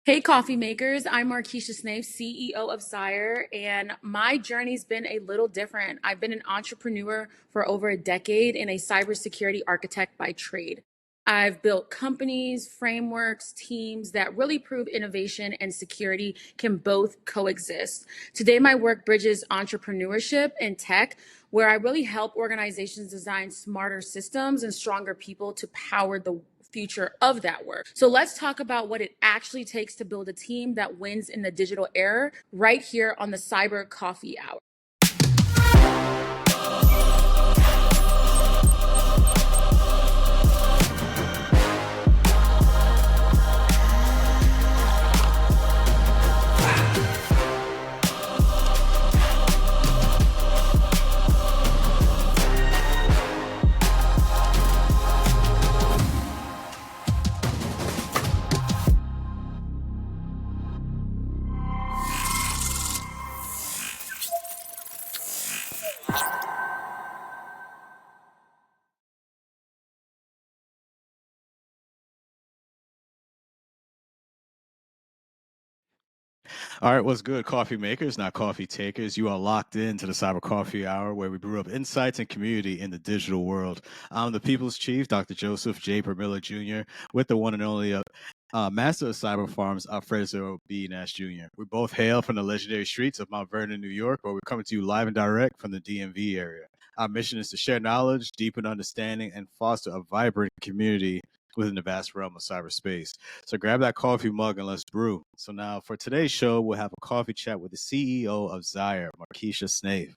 Hey, coffee makers. I'm MarKeisha Snaith, CEO of Xire, and my journey's been a little different. I've been an entrepreneur for over a decade and a cybersecurity architect by trade. I've built companies, frameworks, teams that really prove innovation and security can both coexist. Today, my work bridges entrepreneurship and tech, where I really help organizations design smarter systems and stronger people to power the future of that work. So let's talk about what it actually takes to build a team that wins in the digital era right here on the Cyber Coffee Hour. All right, what's good, coffee makers, not coffee takers? You are locked into the Cyber Coffee Hour, where we brew up insights and community in the digital world. I'm the People's Chief, Dr. Joseph J. Burt-Miller Jr., with the one and only master of cyber farms, Alfredo B. Nash Jr. We both hail from the legendary streets of Mount Vernon, New York, where we're coming to you live and direct from the DMV area. Our mission is to share knowledge, deepen understanding, and foster a vibrant community within the vast realm of cyberspace. So grab that coffee mug and let's brew. So now for today's show, we'll have a coffee chat with the CEO of Xire, MarKeisha Snaith.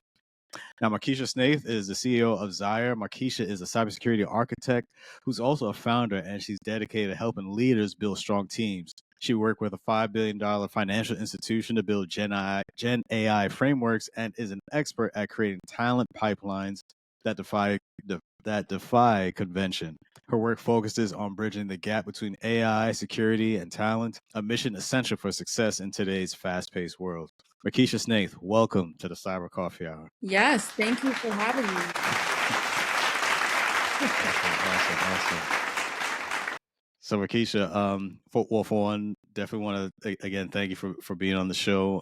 Now, MarKeisha Snaith is the CEO of Xire. MarKeisha is a cybersecurity architect who's also a founder, and she's dedicated to helping leaders build strong teams. She worked with a $5 billion financial institution to build GenAI frameworks and is an expert at creating talent pipelines that defy convention. Her work focuses on bridging the gap between AI, security, and talent, a mission essential for success in today's fast-paced world. MarKeisha Snaith, welcome to the Cyber Coffee Hour. Yes, thank you for having me. Awesome. So, MarKeisha, for one, definitely want to again thank you for being on the show.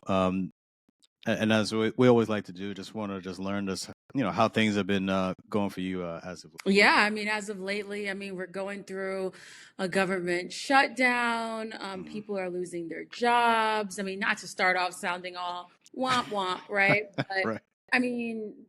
And as we always like to do, just want to learn this, how things have been going for you as of Yeah, I mean, as of lately, we're going through a government shutdown. People are losing their jobs. I mean, not to start off sounding all womp womp, right? But right.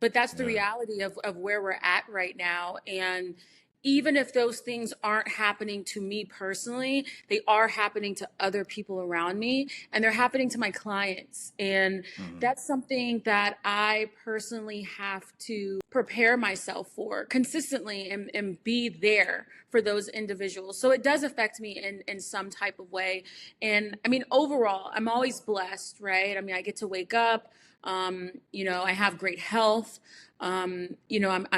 but that's the Yeah. reality of where we're at right now. And even if those things aren't happening to me personally, they are happening to other people around me and they're happening to my clients. And that's something that I personally have to prepare myself for consistently and be there for those individuals. So it does affect me in some type of way. And I mean, overall, I'm always blessed, right? I mean, I get to wake up. I have great health. I'm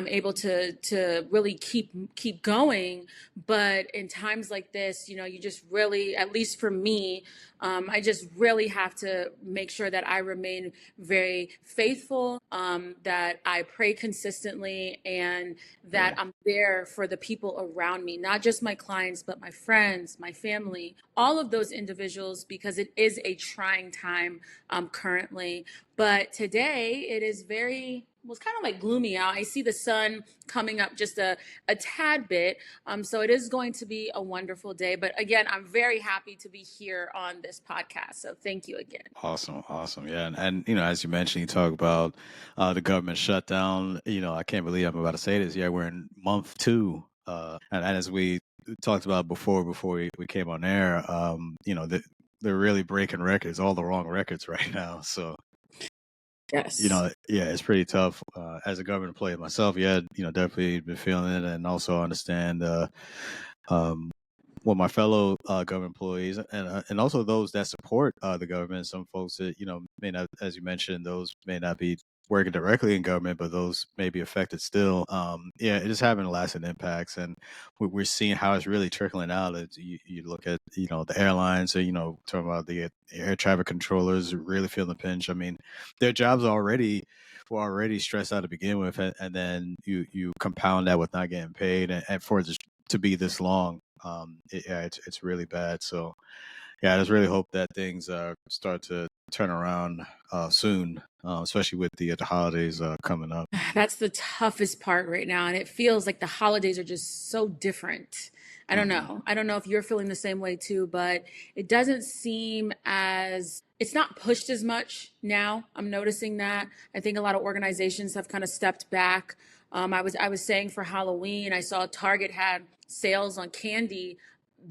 able to really keep going. But in times like this, you just really, at least for me, I just really have to make sure that I remain very faithful, that I pray consistently, and that I'm there for the people around me, not just my clients, but my friends, my family, all of those individuals, because it is a trying time currently. But today it is it's kind of like gloomy out. I see the sun coming up just a tad bit. So it is going to be a wonderful day. But again, I'm very happy to be here on this podcast. So thank you again. Awesome. Yeah. And as you mentioned, you talk about the government shutdown. I can't believe I'm about to say this. Yeah, we're in month 2. And as we talked about before we came on air, they're really breaking records, all the wrong records right now. So Yes. It's pretty tough as a government employee myself. Yeah, definitely been feeling it, and also understand my fellow government employees and also those that support the government. Some folks that may not, as you mentioned, those may not be working directly in government, but those may be affected still. It is having lasting impacts, and we're seeing how it's really trickling out. You look at the airlines, talking about the air traffic controllers really feeling the pinch. I mean, their jobs were already stressed out to begin with, and then you compound that with not getting paid, and for it to be this long. It's really bad. So Yeah, I just really hope that things start to turn around soon, especially with the holidays coming up. That's the toughest part right now. And it feels like the holidays are just so different. I don't Hmm. know. I don't know if you're feeling the same way too, but it doesn't seem as, it's not pushed as much now. I'm noticing that. I think a lot of organizations have kind of stepped back. I was saying for Halloween, I saw Target had sales on candy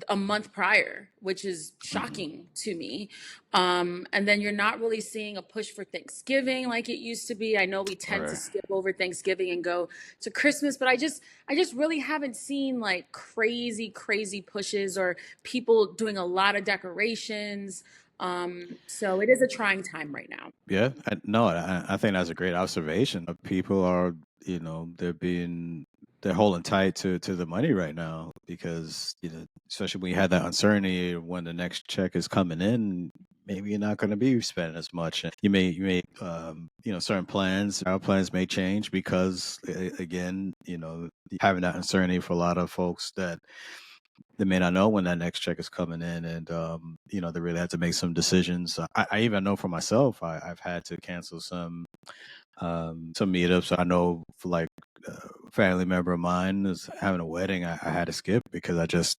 a month prior, which is Hmm. shocking to me. And then you're not really seeing a push for Thanksgiving like it used to be. I know we tend to Right. skip over Thanksgiving and go to Christmas, but I just really haven't seen like crazy pushes or people doing a lot of decorations. So it is a trying time right now. Yeah, no, I think that's a great observation. People are, they're holding tight to the money right now because, especially when you had that uncertainty of when the next check is coming in, maybe you're not going to be spending as much. And certain plans, our plans may change because, again, having that uncertainty for a lot of folks that they may not know when that next check is coming in, and they really have to make some decisions. I even know for myself, I've had to cancel some meetups. I know for like a family member of mine is having a wedding. I had to skip because I just,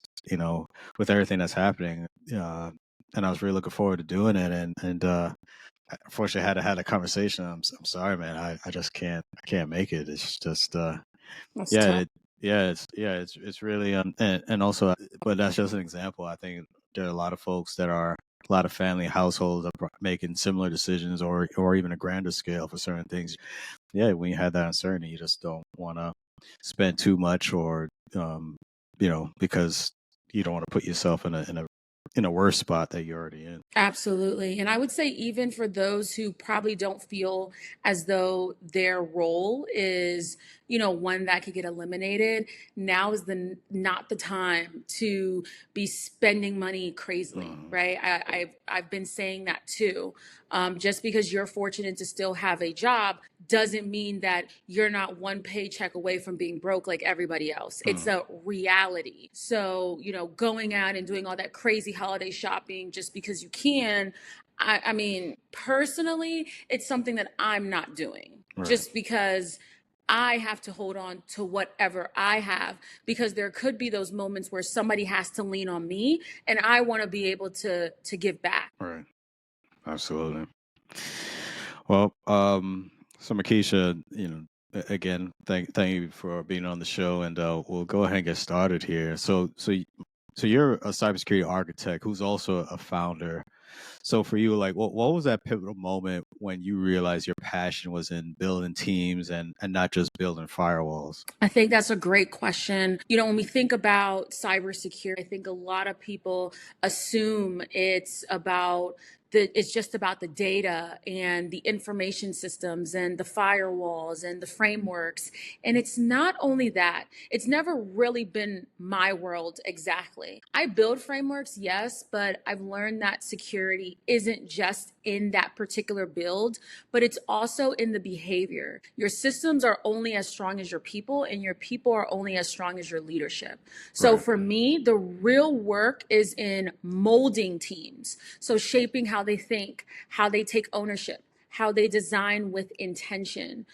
with everything that's happening, and I was really looking forward to doing it, and unfortunately, I had to have a conversation. I'm sorry, man. I just can't make it. It's just That's yeah, tough. it's really and also, but that's just an example. I think there are a lot of folks that are a lot of family households are making similar decisions or even a grander scale for certain things. Yeah, when you have that uncertainty, you just don't want to spend too much, or because you don't want to put yourself in a worse spot that you're already in. Absolutely. And I would say, even for those who probably don't feel as though their role is, one that could get eliminated, now is not the time to be spending money crazily, Mhm. right? I've been saying that too. Just because you're fortunate to still have a job doesn't mean that you're not one paycheck away from being broke like everybody else. It's Mhm. a reality. So, going out and doing all that crazy holiday shopping just because you can, I mean, personally, it's something that I'm not doing Right. just because I have to hold on to whatever I have, because there could be those moments where somebody has to lean on me and I want to be able to give back. Right. Absolutely. Well, so MarKeisha, again, thank you for being on the show, and we'll go ahead and get started here. So you're a cybersecurity architect who's also a founder. So for you, like, what was that pivotal moment when you realized your passion was in building teams and not just building firewalls? I think that's a great question. When we think about cybersecurity, I think a lot of people assume it's just about the data and the information systems and the firewalls and the frameworks. And it's not only that. It's never really been my world exactly. I build frameworks, yes, but I've learned that security isn't just in that particular build, but it's also in the behavior. Your systems are only as strong as your people, and your people are only as strong as your leadership. So Right. for me, the real work is in molding teams. So shaping how they think, how they take ownership, how they design with intention.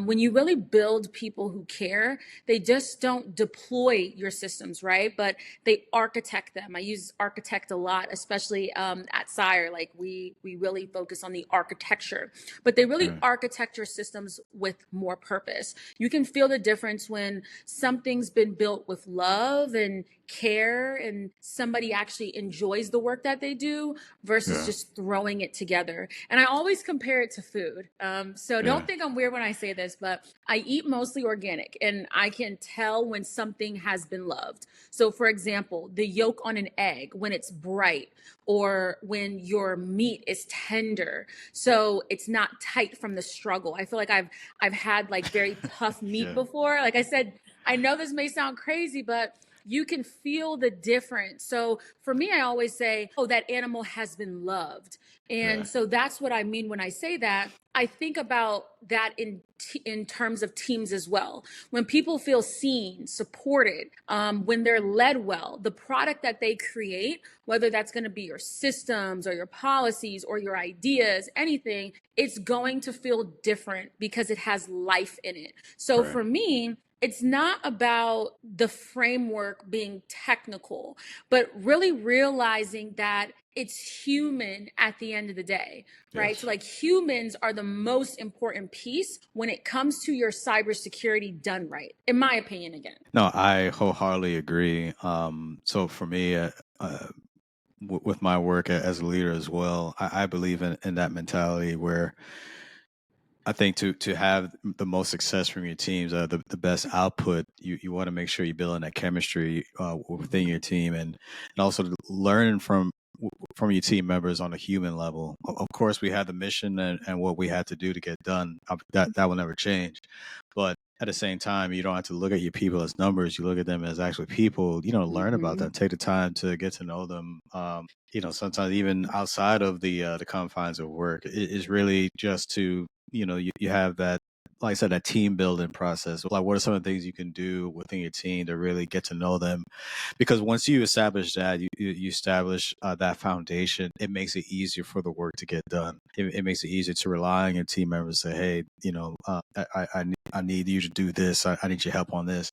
When you really build people who care, they just don't deploy your systems, right? But they architect them. I use architect a lot, especially at Xire. Like we really focus on the architecture, but they really Right. architect your systems with more purpose. You can feel the difference when something's been built with love and care, and somebody actually enjoys the work that they do versus Yeah. just throwing it together. And I always compare it to food. So don't Yeah. think I'm weird when I say this, but I eat mostly organic, and I can tell when something has been loved. So, for example, the yolk on an egg, when it's bright, or when your meat is tender, so it's not tight from the struggle. I feel like I've had like very tough meat Yeah. before. Like I said, I know this may sound crazy, but you can feel the difference. So for me, I always say, oh, that animal has been loved. And Yeah. so that's what I mean when I say that. I think about that in terms of teams as well. When people feel seen, supported, when they're led well, the product that they create, whether that's going to be your systems or your policies or your ideas, anything, it's going to feel different because it has life in it. So Right. for me, it's not about the framework being technical, but really realizing that it's human at the end of the day, right? Yes. So like humans are the most important piece when it comes to your cybersecurity done right, in my opinion, again. No, I wholeheartedly agree. So for me, with my work as a leader as well, I believe in that mentality where I think to have the most success from your teams, the best output, you want to make sure you're building that chemistry within your team, and also learning from your team members on a human level. Of course, we have the mission and what we had to do to get done. That will never change. But at the same time, you don't have to look at your people as numbers. You look at them as actually people. Learn about them. Take the time to get to know them. Sometimes even outside of the confines of work, it is really just to you have that, like I said, that team building process. Like, what are some of the things you can do within your team to really get to know them? Because once you establish that, you establish that foundation, it makes it easier for the work to get done. It makes it easier to rely on your team members. Say, hey, I need you to do this. I need your help on this.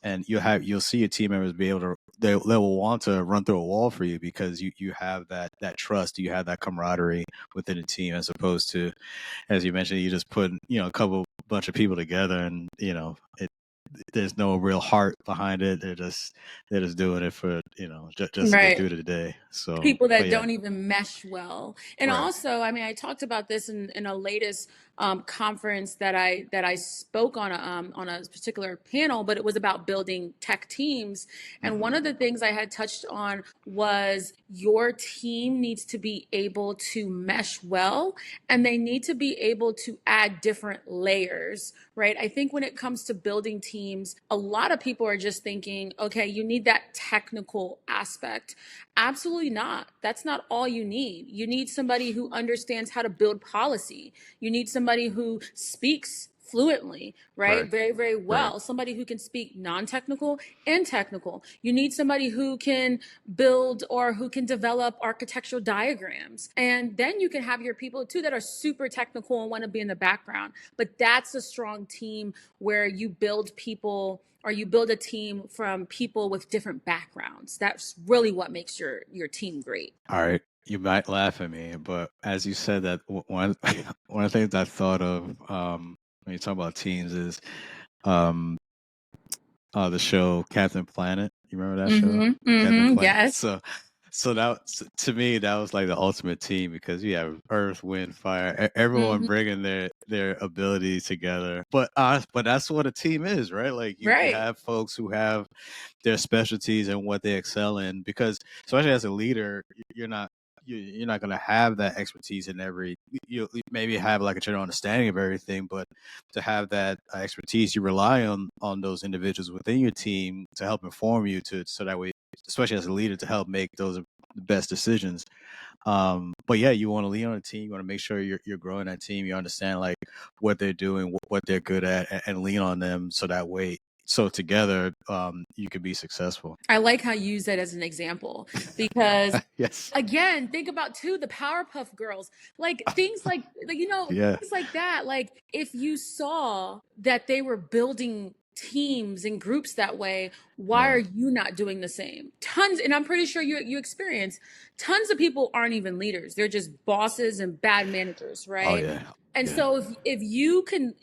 And you'll see your team members be able to, they will want to run through a wall for you because you have that trust, you have that camaraderie within the team, as opposed to, as you mentioned, you just put a bunch of people together, and there's no real heart behind it. They're just doing it for just to get Right. through the day. So, People but that yeah, don't even mesh well. And right. also, I mean, I talked about this in a latest conference that I spoke on a particular panel, but it was about building tech teams. And one Mm-hmm. of the things I had touched on was your team needs to be able to mesh well, and they need to be able to add different layers, right? I think when it comes to building teams, a lot of people are just thinking, okay, you need that technical aspect. Absolutely not. That's not all you need. You need somebody who understands how to build policy. You need somebody who speaks fluently, right? Right. Very, very Right. well. Somebody who can speak non-technical and technical. You need somebody who can build or who can develop architectural diagrams. And then you can have your people too that are super technical and want to be in the background. But that's a strong team where you build people, or you build a team from people with different backgrounds. That's really what makes your team great. All right. You might laugh at me, but as you said that, one one of the things I thought of when you talk about teams is um, the show Captain Planet. You remember that show, Mm-hmm. Captain Mm-hmm. Planet? Yes. So to me, that was like the ultimate team, because you have Earth, Wind, Fire, everyone Mm-hmm. bringing their abilities together. But that's what a team is, right? Like you Right. have folks who have their specialties and what they excel in, because especially as a leader, you're not going to have that expertise in every. You maybe have like a general understanding of everything, but to have that expertise, you rely on those individuals within your team to help inform you, so that way, especially as a leader, to help make those the best decisions. But yeah, you want to lean on a team. You want to make sure you're growing that team. You understand like what they're doing, what they're good at, and lean on them, so that way, so together, you can be successful. I like how you use that as an example because Yes. again, think about too the Powerpuff Girls, like things like Yeah. things like that. Like if you saw that they were building teams and groups that way, why are Yeah. you not doing the same? Tons, and I'm pretty sure you experience tons of people aren't even leaders; they're just bosses and bad managers, Oh right? yeah. And Yeah. so if you can,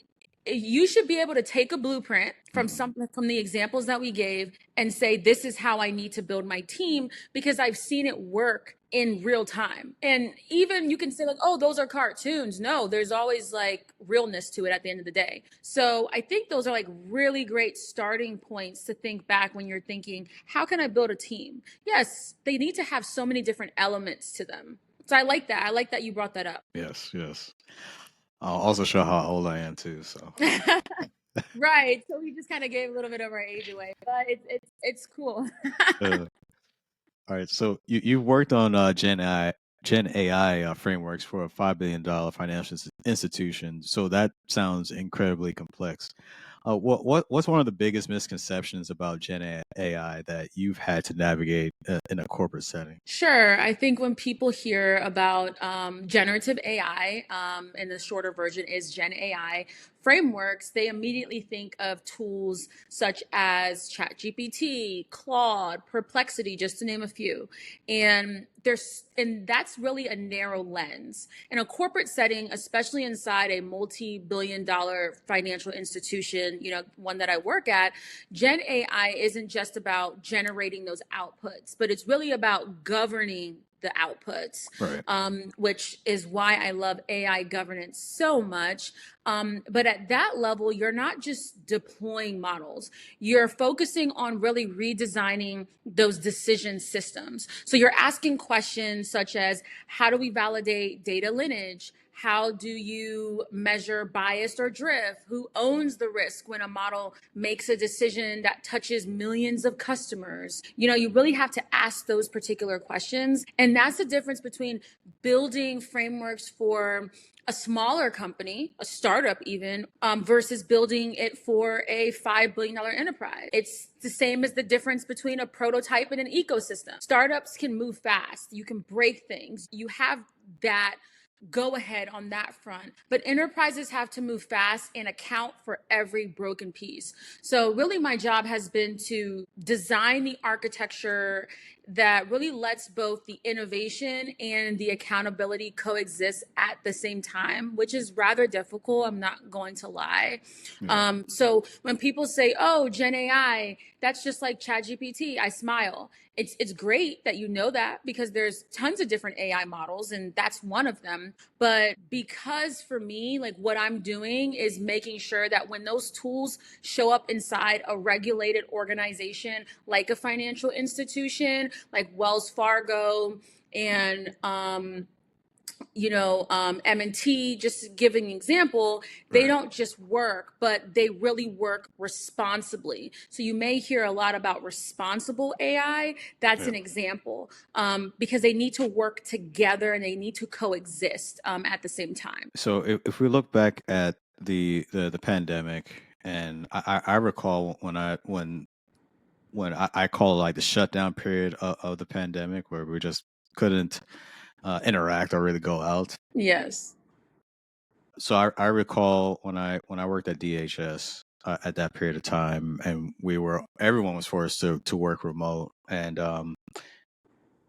you should be able to take a blueprint from Hmm. some from the examples that we gave and say this is how I need to build my team because I've seen it work in real time. And even you can say like, oh, those are cartoons. No, there's always like realness to it at the end of the day. So I think those are like really great starting points to think back when you're thinking, how can I build a team? Yes, they need to have so many different elements to them. So I like that. I like that you brought that up. Yes. Yes. I'll also show how old I am too. So Right. So we just kind of gave a little bit of our age away, but it's cool. Uh, all right. So you've worked on Gen AI frameworks for a $5 billion financial institution. So that sounds incredibly complex. What's one of the biggest misconceptions about Gen AI that you've had to navigate in a corporate setting? Sure. I think when people hear about generative AI, and the shorter version is Gen AI frameworks, they immediately think of tools such as ChatGPT, Claude, Perplexity, just to name a few. And that's really a narrow lens. In a corporate setting, especially inside a multi-billion-dollar financial institution, one that I work at, Gen AI isn't just about generating those outputs, but it's really about governing the outputs, Right. which is why I love AI governance so much. But at that level, you're not just deploying models, you're focusing on really redesigning those decision systems. So you're asking questions such as, how do we validate data lineage? How do you measure bias or drift? Who owns the risk when a model makes a decision that touches millions of customers? You really have to ask those particular questions. And that's the difference between building frameworks for a smaller company, a startup even, versus building it for a $5 billion enterprise. It's the same as the difference between a prototype and an ecosystem. Startups can move fast. You can break things. You have that go ahead on that front. But enterprises have to move fast and account for every broken piece. So really my job has been to design the architecture that really lets both the innovation and the accountability coexist at the same time, which is rather difficult. I'm not going to lie. Yeah. So when people say, oh, Gen AI, that's just like ChatGPT, I smile. It's great that you know that, because there's tons of different AI models and that's one of them. But because for me, like what I'm doing is making sure that when those tools show up inside a regulated organization, like a financial institution, like Wells Fargo and M&T, just giving an example, they Right. don't just work, but they really work responsibly. So you may hear a lot about responsible AI. That's Yeah. an example, because they need to work together and they need to coexist at the same time. So if we look back at the pandemic, and I recall when I call it like the shutdown period of the pandemic, where we just couldn't interact or really go out. Yes. So I recall when I worked at DHS at that period of time, and everyone was forced to work remote, and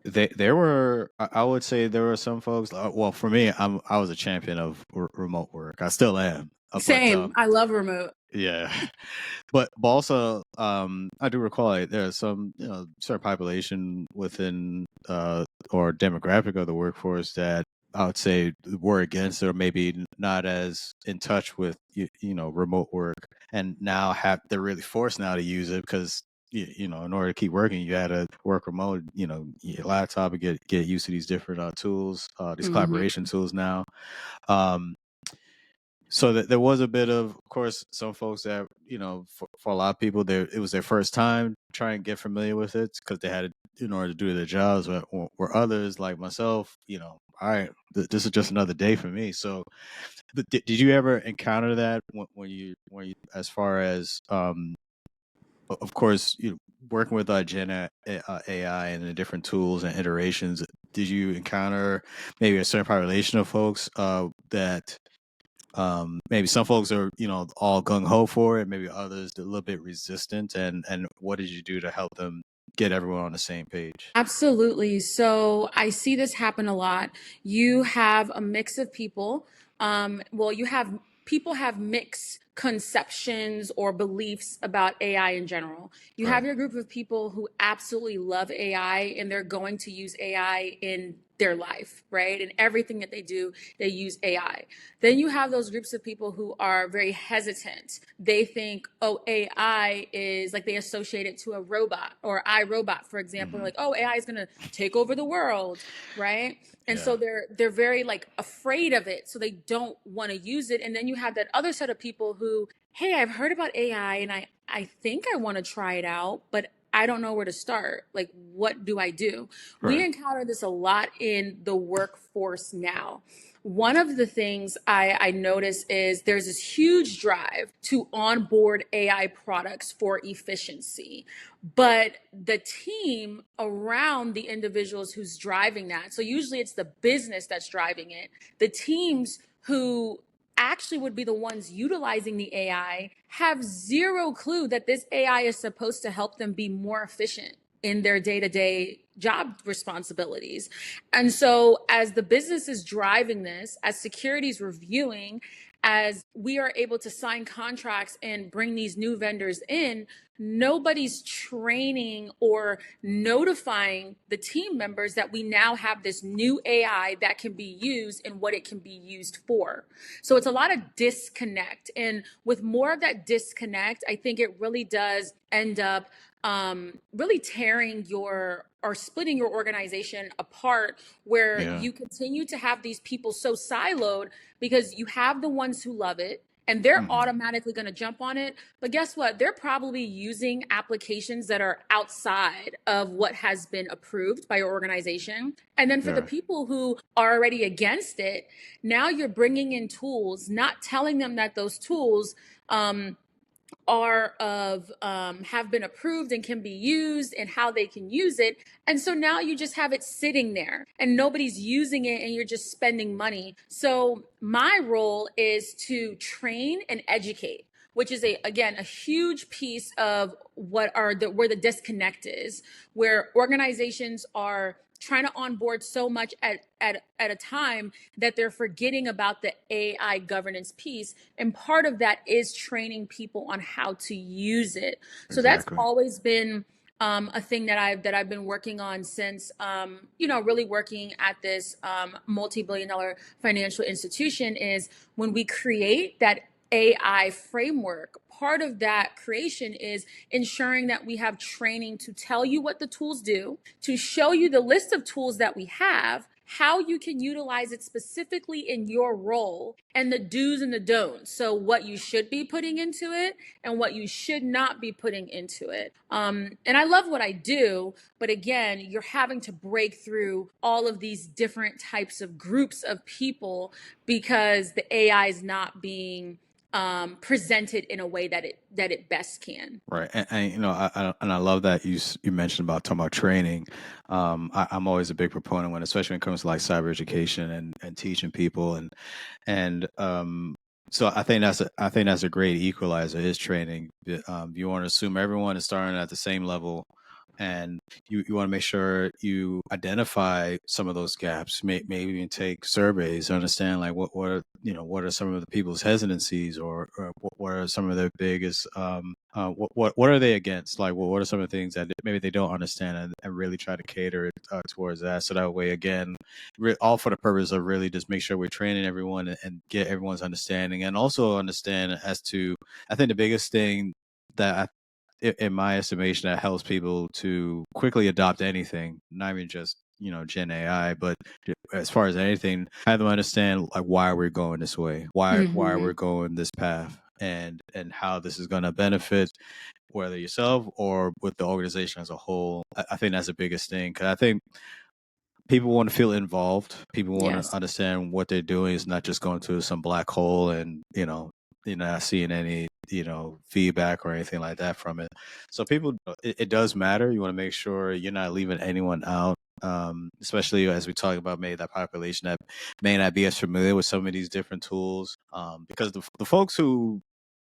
there were, I would say there were some folks. Well, for me, I was a champion of remote work. I still am, but Same. I love remote. yeah. But also, I do recall like, there's some certain population within or demographic of the workforce that I would say were against it, or maybe not as in touch with remote work, and now they're really forced now to use it because in order to keep working, you had to work remote. Your laptop and get used to these different tools, these Mhm. collaboration tools now. Um, so that there was a bit of course, some folks that for a lot of people, it was their first time trying to get familiar with it because they had in order to do their jobs. But were others like myself, all right, this is just another day for me. So, but did you ever encounter that when you as far as of course, working with AI and the different tools and iterations? Did you encounter maybe a certain population of folks that maybe some folks are all gung-ho for it, maybe others a little bit resistant, and what did you do to help them get everyone on the same page? Absolutely. So I see this happen a lot. You have a mix of people. You have people have mixed conceptions or beliefs about AI in general. You have Right. your group of people who absolutely love AI and they're going to use AI in their life, right? And everything that they do, they use AI. Then you have those groups of people who are very hesitant. They think, oh, AI is like, they associate it to a robot or iRobot, for example. Hmm. Like, oh, AI is going to take over the world, right? And Yeah. so they're very like afraid of it, so they don't want to use it. And then you have that other set of people who hey, I've heard about AI and I think I want to try it out, but I don't know where to start. Like, what do I do? We Right. encounter this a lot in the workforce now. One of the things I notice is there's this huge drive to onboard AI products for efficiency, but the team around the individuals who's driving that, so usually it's the business that's driving it, the teams who actually would be the ones utilizing the AI have zero clue that this AI is supposed to help them be more efficient in their day-to-day job responsibilities. And so as the business is driving this, as security is reviewing, as we are able to sign contracts and bring these new vendors in, nobody's training or notifying the team members that we now have this new AI that can be used and what it can be used for. So it's a lot of disconnect. And with more of that disconnect, I think it really does end up really tearing your or splitting your organization apart, where Yeah. you continue to have these people so siloed because you have the ones who love it and they're automatically going to jump on it. But guess what? They're probably using applications that are outside of what has been approved by your organization. And then for the Yeah. people who are already against it, now you're bringing in tools, not telling them that those tools have been approved and can be used and how they can use it. And so now you just have it sitting there and nobody's using it and you're just spending money. So my role is to train and educate, which is again a huge piece of where the disconnect is, where organizations are trying to onboard so much at a time that they're forgetting about the AI governance piece. And part of that is training people on how to use it. So that's Exactly. always been a thing that I've been working on since really working at this multi-billion-dollar financial institution, is when we create that AI framework. Part of that creation is ensuring that we have training to tell you what the tools do, to show you the list of tools that we have, how you can utilize it specifically in your role, and the do's and the don'ts. So what you should be putting into it and what you should not be putting into it. And I love what I do, but again, you're having to break through all of these different types of groups of people because the AI is not being presented in a way that it best can. Right, and I love that you mentioned about talking about training. I'm always a big proponent especially when it comes to like cyber education and teaching people, and so I think that's a great equalizer is training. You want to assume everyone is starting at the same level, and you want to make sure you identify some of those gaps. Maybe even take surveys to understand like what are some of the people's hesitancies, or what are some of their biggest what are they against, like what are some of the things that maybe they don't understand, and really try to cater towards that, so that way again all for the purpose of really just make sure we're training everyone and get everyone's understanding, and also understand as to, I think the biggest thing that in my estimation that helps people to quickly adopt anything, not even just Gen AI, but as far as anything, have them understand like why we're going this way, why we're going this path, and how this is going to benefit whether yourself or with the organization as a whole. I think that's the biggest thing, because I think people want to feel involved. People want to Yes. understand what they're doing. It's not just going to some black hole and you're not seeing any feedback or anything like that from it. So people, it does matter. You want to make sure you're not leaving anyone out. Especially as we talk about maybe that population that may not be as familiar with some of these different tools. Because the folks who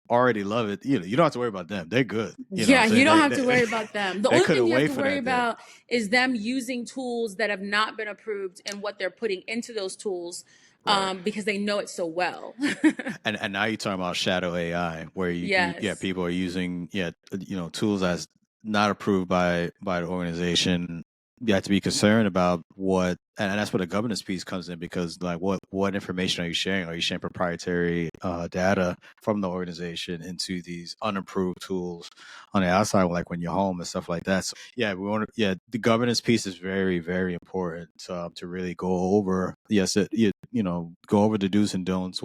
already love it, you don't have to worry about them. They're good. You know what Yeah, I'm saying? you don't have to worry about them. The They only thing couldn't you have wait to for worry that day. about is them using tools that have not been approved and what they're putting into those tools, Right. because they know it so well. And now you're talking about shadow AI, where Yes. people are using tools that's not approved by the organization. You have to be concerned about and that's where the governance piece comes in, because like what information are you sharing? Are you sharing proprietary data from the organization into these unapproved tools on the outside, like when you're home and stuff like that? So the governance piece is very, very important to really go over. Yes, go over the do's and don'ts.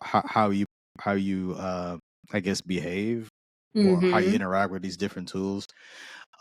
How you I guess, behave or how you Mm-hmm. interact with these different tools,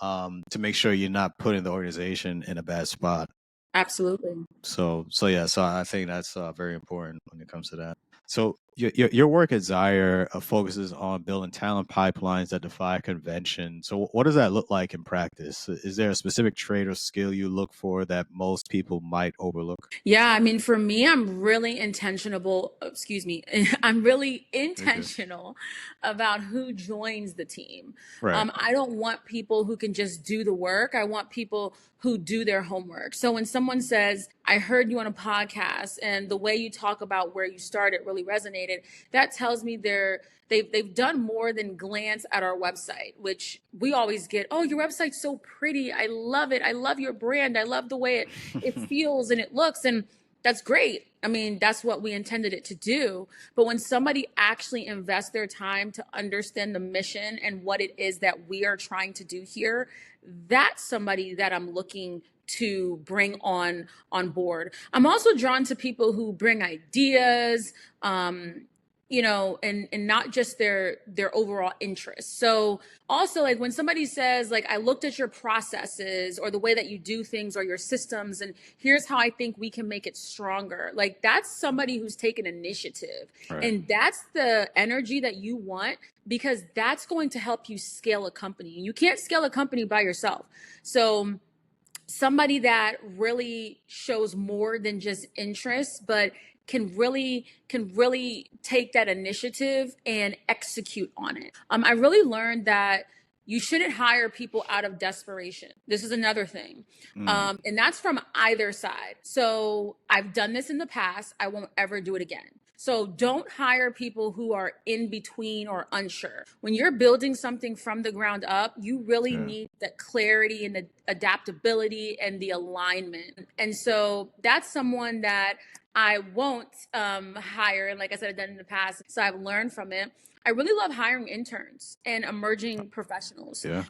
to make sure you're not putting the organization in a bad spot. Absolutely. So I think that's very important when it comes to that. So your work at Xire focuses on building talent pipelines that defy convention. So what does that look like in practice? Is there a specific trait or skill you look for that most people might overlook? Yeah, I mean, for me, I'm really intentional. Excuse me, I'm really You're good. intentional about who joins the team. Right. I don't want people who can just do the work. I want people who do their homework. So when someone says, "I heard you on a podcast, and the way you talk about where you started really resonated," that tells me they've done more than glance at our website, which we always get. Oh, your website's so pretty. I love it. I love your brand. I love the way it feels and it looks, and that's great. I mean, that's what we intended it to do. But when somebody actually invests their time to understand the mission and what it is that we are trying to do here, that's somebody that I'm looking to bring on board. I'm also drawn to people who bring ideas, and not just their overall interests. So also, like, when somebody says, like, I looked at your processes or the way that you do things or your systems, and here's how I think we can make it stronger, like, that's somebody who's taken initiative. Right. And that's the energy that you want, because that's going to help you scale a company. You can't scale a company by yourself. So somebody that really shows more than just interest, but can really take that initiative and execute on it. I really learned that you shouldn't hire people out of desperation. This is another thing. Mm, And that's from either side. So I've done this in the past. I won't ever do it again. So don't hire people who are in between or unsure. When you're building something from the ground up, you really yeah. need the clarity and the adaptability and the alignment. And so that's someone that I won't hire. And like I said, I've done in the past. So I've learned from it. I really love hiring interns and emerging professionals. Yeah.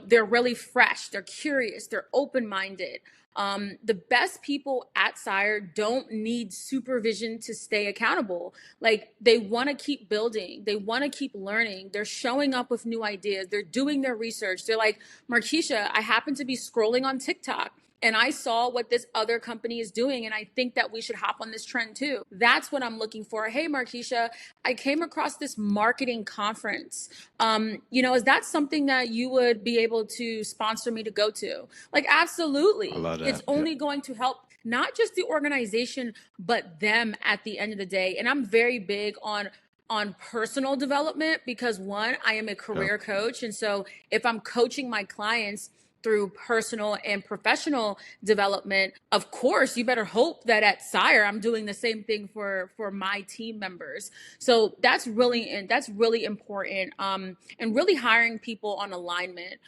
They're really fresh, they're curious, they're open minded. The best people at Sire don't need supervision to stay accountable. Like, they want to keep building, they want to keep learning, they're showing up with new ideas, they're doing their research. They're like, "MarKeisha, I happen to be scrolling on TikTok and I saw what this other company is doing, and I think that we should hop on this trend too." That's what I'm looking for. "Hey, MarKeisha, I came across this marketing conference. Is that something that you would be able to sponsor me to go to?" Like, I absolutely. love It's that. Yeah. only going to help not just the organization, but them at the end of the day. And I'm very big on personal development, because one, I am a Yeah. career coach. And so if I'm coaching my clients through personal and professional development, of course, you better hope that at Sire I'm doing the same thing for my team members. So that's really important. And really hiring people on alignment.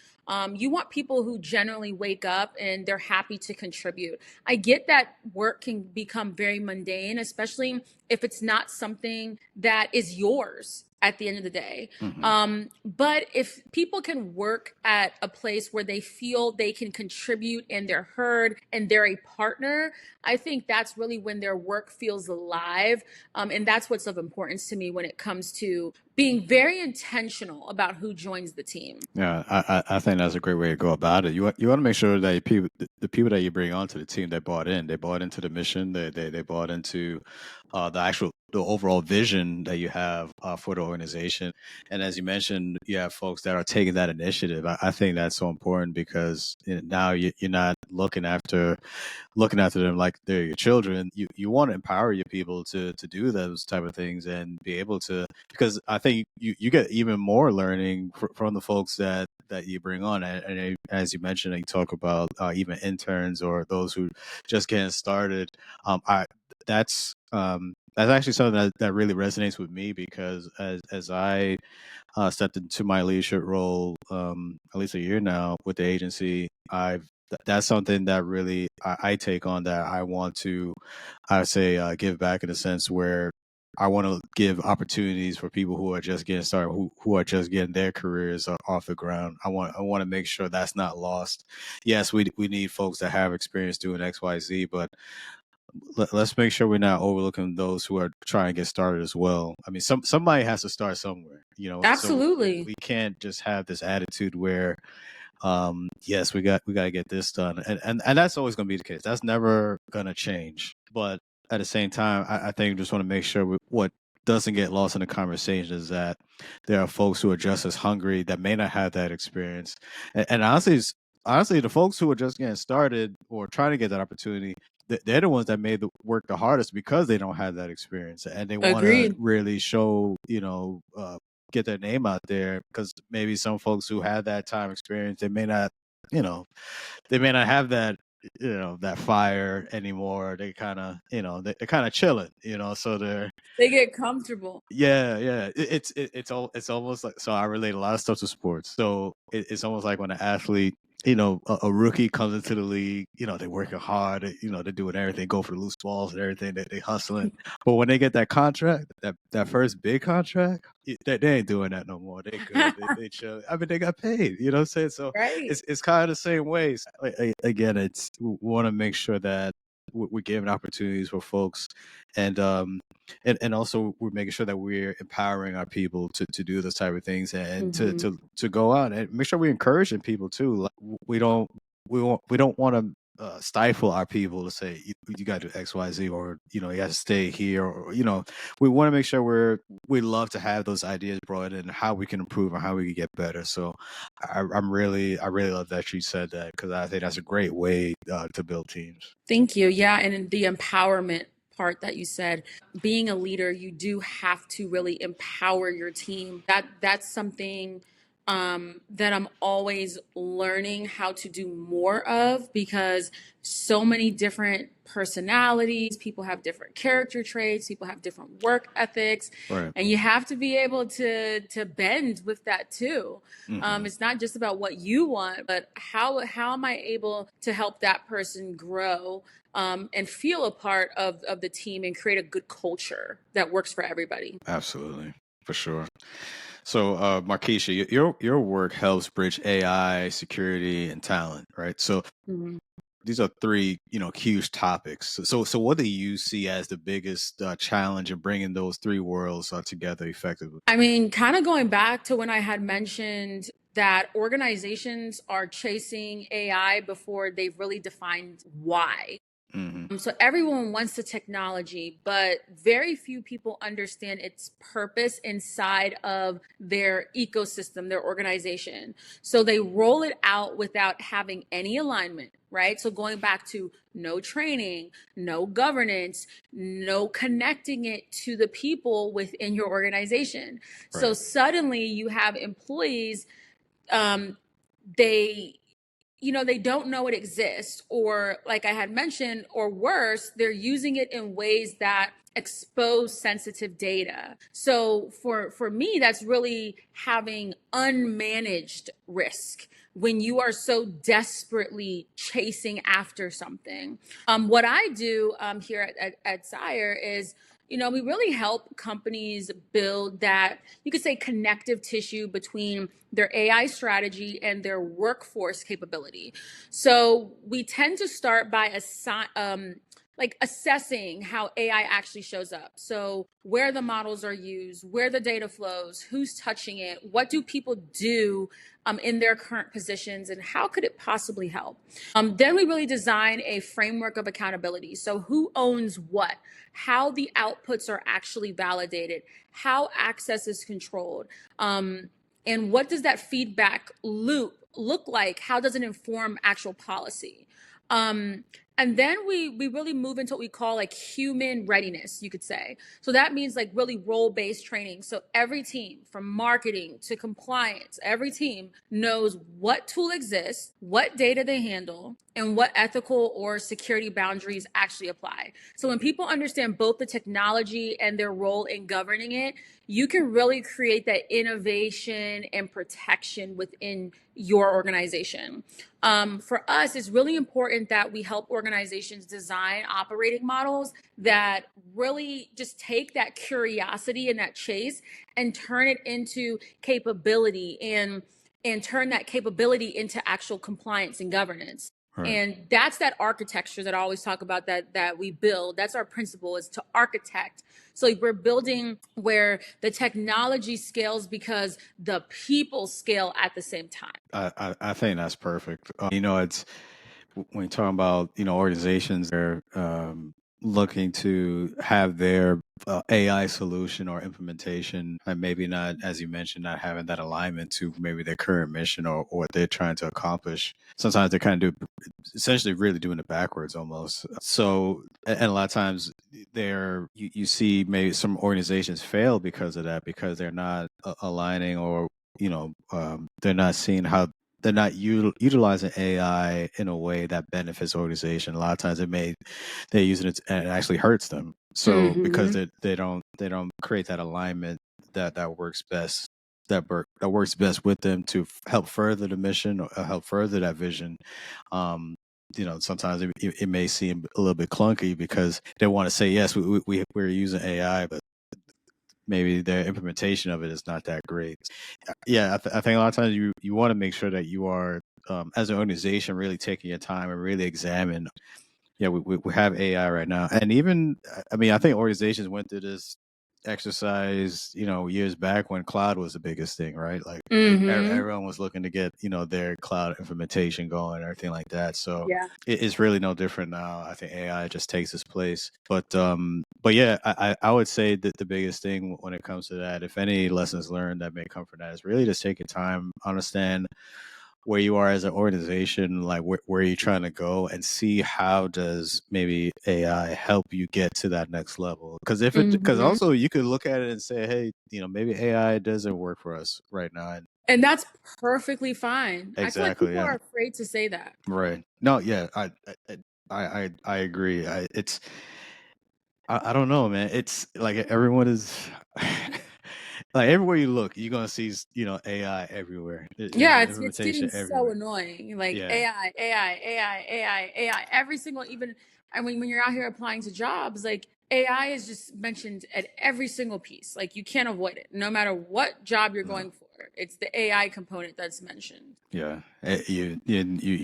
You want people who generally wake up and they're happy to contribute. I get that work can become very mundane, especially if it's not something that is yours at the end of the day. Hmm. But if people can work at a place where they feel they can contribute and they're heard and they're a partner, I think that's really when their work feels alive. And that's what's of importance to me when it comes to being very intentional about who joins the team. Yeah, I think that's a great way to go about it. You want to make sure that the people that you bring onto the team, they bought in. They bought into the mission. They bought into the overall vision that you have for the organization. And as you mentioned, you have folks that are taking that initiative. I think that's so important because now you're not looking after them like they're your children. You want to empower your people to do those type of things and be able to, because I think you get even more learning from the folks that you bring on. And as you mentioned, you talk about even interns or those who just getting started. I that's actually something that really resonates with me, because as I stepped into my leadership role at least a year now with the agency, that's something that really I take on, that I want to, I would say, give back in a sense where I want to give opportunities for people who are just getting started, who are just getting their careers off the ground. I want to make sure that's not lost. Yes, we need folks that have experience doing X, Y, Z, but let's make sure we're not overlooking those who are trying to get started as well. I mean, somebody has to start somewhere, so Absolutely. we can't just have this attitude where yes, we got to get this done, and that's always going to be the case. That's never going to change. But at the same time, I think we just want to make sure what doesn't get lost in the conversation is that there are folks who are just as hungry that may not have that experience, and honestly, the folks who are just getting started or trying to get that opportunity, they're the ones that made the work the hardest because they don't have that experience and they want to Agreed. really show, get their name out there, because maybe some folks who had that time experience, they may not, you know, they may not have that, that fire anymore. They kind of, they're kind of chilling, so They get comfortable. yeah. It's almost like, so I relate a lot of stuff to sports. So it's almost like when an athlete, a rookie comes into the league, they're working hard, they're doing everything, go for the loose balls and everything, they hustling. But when they get that contract, that first big contract, they ain't doing that no more. They good. They chill. I mean, they got paid. You know what I'm saying? So Right. it's kind of the same way. Again, we want to make sure that we're giving opportunities for folks, and also we're making sure that we're empowering our people to do those type of things, and to go out and make sure we're encouraging people too. Like, we don't want to stifle our people to say you got to do XYZ, or you got to stay here, or we want to make sure we love to have those ideas brought in, how we can improve and how we can get better. So I really love that you said that, because I think that's a great way to build teams. Thank you. Yeah, and the empowerment part that you said, being a leader, you do have to really empower your team. That's something that I'm always learning how to do more of, because so many different personalities, people have different character traits, people have different work ethics, Right. and you have to be able to bend with that too. It's not just about what you want, but how am I able to help that person grow and feel a part of the team and create a good culture that works for everybody. Absolutely, for sure. So, MarKeisha, your work helps bridge AI, security, and talent, right? So Mhm. these are three, huge topics. So what do you see as the biggest challenge in bringing those three worlds together effectively? I mean, kind of going back to when I had mentioned that organizations are chasing AI before they've really defined why. Hmm. So everyone wants the technology, but very few people understand its purpose inside of their ecosystem, their organization. So they roll it out without having any alignment, right? So going back to no training, no governance, no connecting it to the people within your organization. So Right. suddenly you have employees, um, they they don't know it exists, or like I had mentioned, or worse, they're using it in ways that expose sensitive data. So for me, that's really having unmanaged risk when you are so desperately chasing after something. What I do here at Xire is, we really help companies build that, you could say, connective tissue between their AI strategy and their workforce capability. So we tend to start by assessing how AI actually shows up. So where the models are used, where the data flows, who's touching it, what do people do in their current positions, and how could it possibly help? Then we really design a framework of accountability. So who owns what, how the outputs are actually validated, how access is controlled, and what does that feedback loop look like? How does it inform actual policy? And then we really move into what we call like human readiness, you could say. So that means like really role-based training. So every team, from marketing to compliance, every team knows what tool exists, what data they handle, and what ethical or security boundaries actually apply. So when people understand both the technology and their role in governing it, you can really create that innovation and protection within your organization. For us, it's really important that we help organizations design operating models that really just take that curiosity and that chase and turn it into capability, and turn that capability into actual compliance and governance. Right. And that's that architecture that I always talk about, that we build. That's our principle, is to architect. So we're building where the technology scales because the people scale at the same time. I think that's perfect. It's when you're talking about organizations, they're looking to have their AI solution or implementation, and maybe not, as you mentioned, not having that alignment to maybe their current mission or what they're trying to accomplish. Sometimes they kind of do, essentially, really doing it backwards almost. So, and a lot of times, you see maybe some organizations fail because of that, because they're not aligning, or they're not seeing how they're not utilizing AI in a way that benefits organization. A lot of times they're using it and it actually hurts them. So because they don't create that alignment that works best, that works best with them to help further the mission or help further that vision. Um, sometimes it may seem a little bit clunky because they want to say, yes, we're using AI, but maybe their implementation of it is not that great. Yeah, I think a lot of times you want to make sure that you are, as an organization, really taking your time and really examine. Yeah, we have AI right now, and even, I mean, I think organizations went through this exercise, years back when cloud was the biggest thing, right? Like everyone was looking to get their cloud implementation going and everything like that. So Yeah. it's really no different now. I think AI just takes its place. But yeah, I would say that the biggest thing when it comes to that, if any lessons learned that may come from that, is really just taking time, understand where you are as an organization, like where you're trying to go, and see how does maybe AI help you get to that next level. Because also you could look at it and say, hey, maybe AI doesn't work for us right now. And that's perfectly fine. I feel like Exactly. people Yeah. are afraid to say that. Right. No. Yeah. I agree. I don't know, man. It's like everyone is like everywhere you look, you're gonna see AI everywhere. Yeah, it's Implementation getting so everywhere. annoying. Like Yeah. AI, every single, even, I mean, when you're out here applying to jobs, like AI is just mentioned at every single piece. Like you can't avoid it. No matter what job you're No. going for, it's the AI component that's mentioned. Yeah. You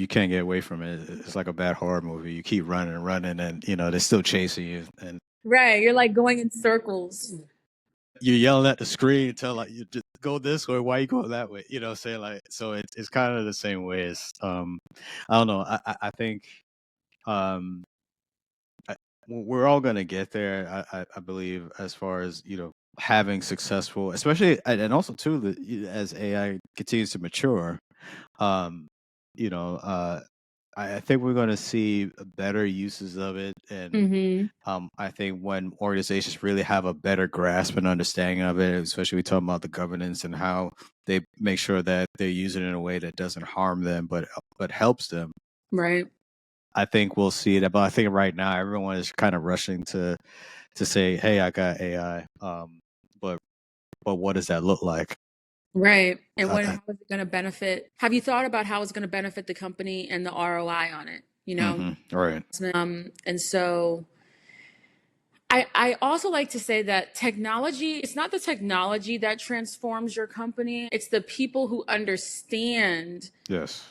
can't get away from it. It's like a bad horror movie. You keep running and running, and they're still chasing you, and Right. You're like going in circles. you're yelling at the screen and tell, like, you just go this way, why you going that way, saying, like, so it's kind of the same way as I don't know. I think um we're all gonna get there. I believe, as far as having successful, especially, and also too, as AI continues to mature, um you know uh I think we're going to see better uses of it, and I think when organizations really have a better grasp and understanding of it, especially we talk about the governance and how they make sure that they're using it in a way that doesn't harm them, but helps them. Right. I think we'll see that. But I think right now everyone is kind of rushing to say, "Hey, I got AI," but what does that look like? Right. And Uh, how is it going to benefit? Have you thought about how it's going to benefit the company and the ROI on it? right. And so I also like to say that technology, it's not the technology that transforms your company, it's the people who understand Yes.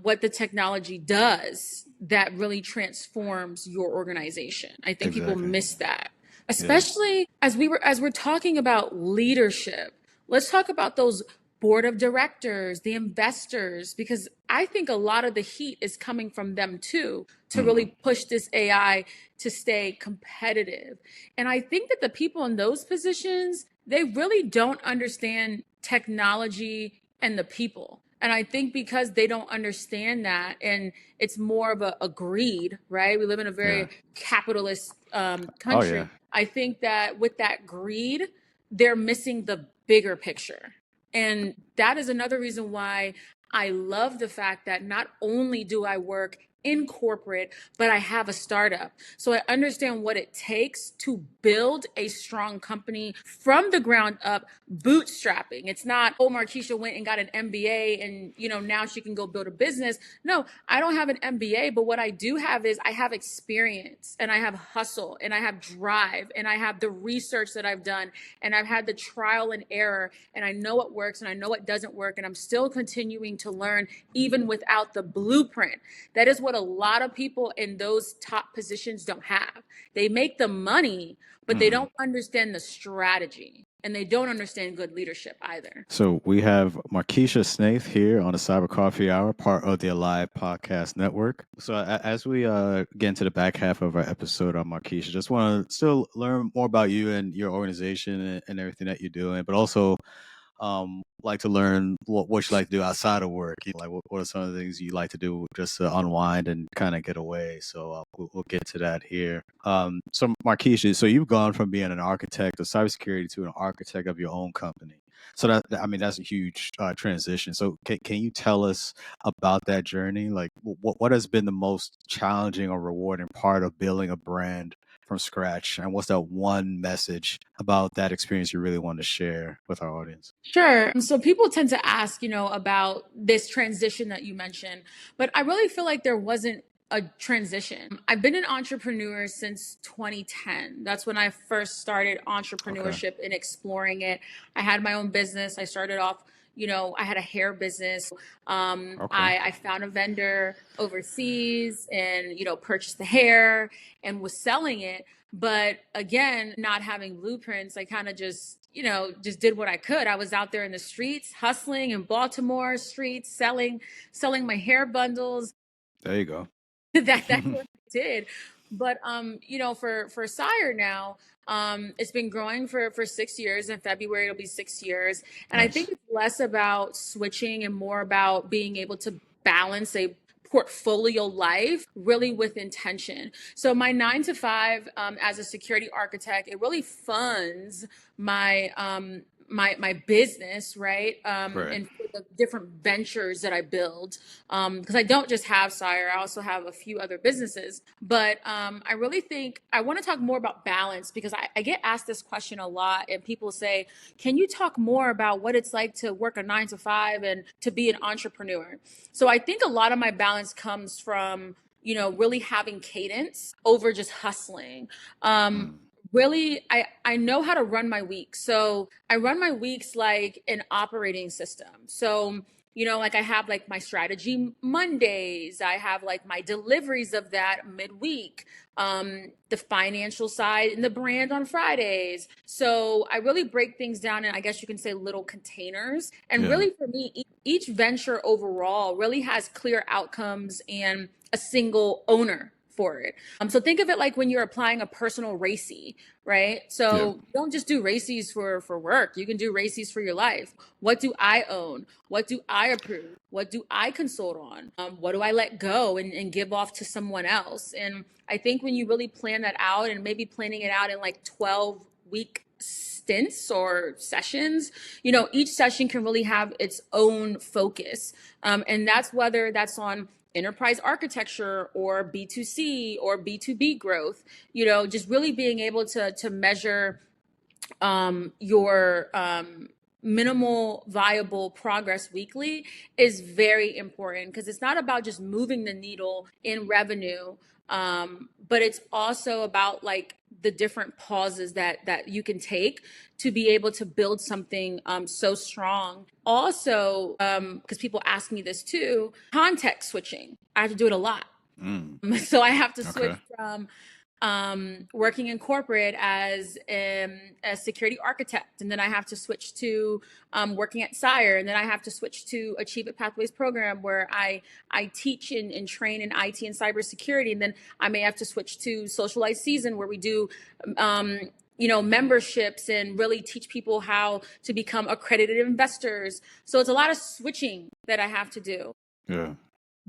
what the technology does that really transforms your organization. I think people Exactly. miss that, Yeah. especially as we're talking about leadership. Let's talk about those board of directors, the investors, because I think a lot of the heat is coming from them too, to really push this AI to stay competitive. And I think that the people in those positions, they really don't understand technology and the people. And I think because they don't understand that, and it's more of a greed, right? We live in a Yeah. very capitalist Oh country. yeah. I think that with that greed, they're missing the bigger picture. And that is another reason why I love the fact that not only do I work in corporate, but I have a startup. So I understand what it takes to build a strong company from the ground up, bootstrapping. It's not, oh, MarKeisha went and got an MBA and, now she can go build a business. No, I don't have an MBA, but what I do have is I have experience and I have hustle and I have drive and I have the research that I've done and I've had the trial and error and I know what works and I know what doesn't work. And I'm still continuing to learn even without the blueprint. That is what a lot of people in those top positions don't have. They make the money, but they don't understand the strategy. And they don't understand good leadership either. So we have MarKeisha Snaith here on the Cyber Coffee Hour, part of the Alive Podcast Network. So as we get into the back half of our episode on MarKeisha, just want to still learn more about you and your organization and everything that you're doing, but also like to learn what you like to do outside of work. Like what are some of the things you like to do just to unwind and kind of get away? So we'll get to that here. So MarKeisha, so you've gone from being an architect of cybersecurity to an architect of your own company. So that's a huge transition. So can you tell us about that journey? Like what has been the most challenging or rewarding part of building a brand from scratch, and what's that one message about that experience you really want to share with our audience? Sure. So people tend to ask, about this transition that you mentioned, but I really feel like there wasn't a transition. I've been an entrepreneur since 2010. That's when I first started entrepreneurship and exploring it. I had my own business. I started off, I had a hair business. I found a vendor overseas and, purchased the hair and was selling it. But again, not having blueprints, I kind of just did what I could. I was out there in the streets, hustling in Baltimore streets, selling my hair bundles. There you go. That's what I did. But for Xire now, it's been growing for 6 years. In February it'll be 6 years. And Nice. I think it's less about switching and more about being able to balance a portfolio life really with intention. So my 9 to 5 as a security architect, it really funds my my business, right? And for the different ventures that I build, because I don't just have Xire, I also have a few other businesses. But I really think I want to talk more about balance, because I get asked this question a lot, and people say, can you talk more about what it's like to work a 9 to 5 and to be an entrepreneur? So I think a lot of my balance comes from, really having cadence over just hustling. Really, I know how to run my week. So I run my weeks like an operating system. So, like I have like my strategy Mondays, I have like my deliveries of that midweek, the financial side and the brand on Fridays. So I really break things down in, I guess you can say, little containers. And really for me, each venture overall really has clear outcomes and a single owner for it. So think of it like when you're applying a personal RACI, right? So don't just do RACIs for work. You can do RACIs for your life. What do I own? What do I approve? What do I consult on? What do I let go and give off to someone else? And I think when you really plan that out, and maybe planning it out in like 12-week stints or sessions, each session can really have its own focus. And that's whether that's on enterprise architecture or B2C or B2B growth, just really being able to measure your minimal viable progress weekly is very important, because it's not about just moving the needle in revenue, but it's also about like the different pauses that you can take to be able to build something so strong. Also, because people ask me this too, context switching. I have to do it a lot. So I have to switch from working in corporate as a security architect, and then I have to switch to working at Xire, and then I have to switch to Achieve It Pathways program, where I teach and train in IT and cybersecurity, and then I may have to switch to Socialize Season, where we do memberships and really teach people how to become accredited investors. So it's a lot of switching that I have to do.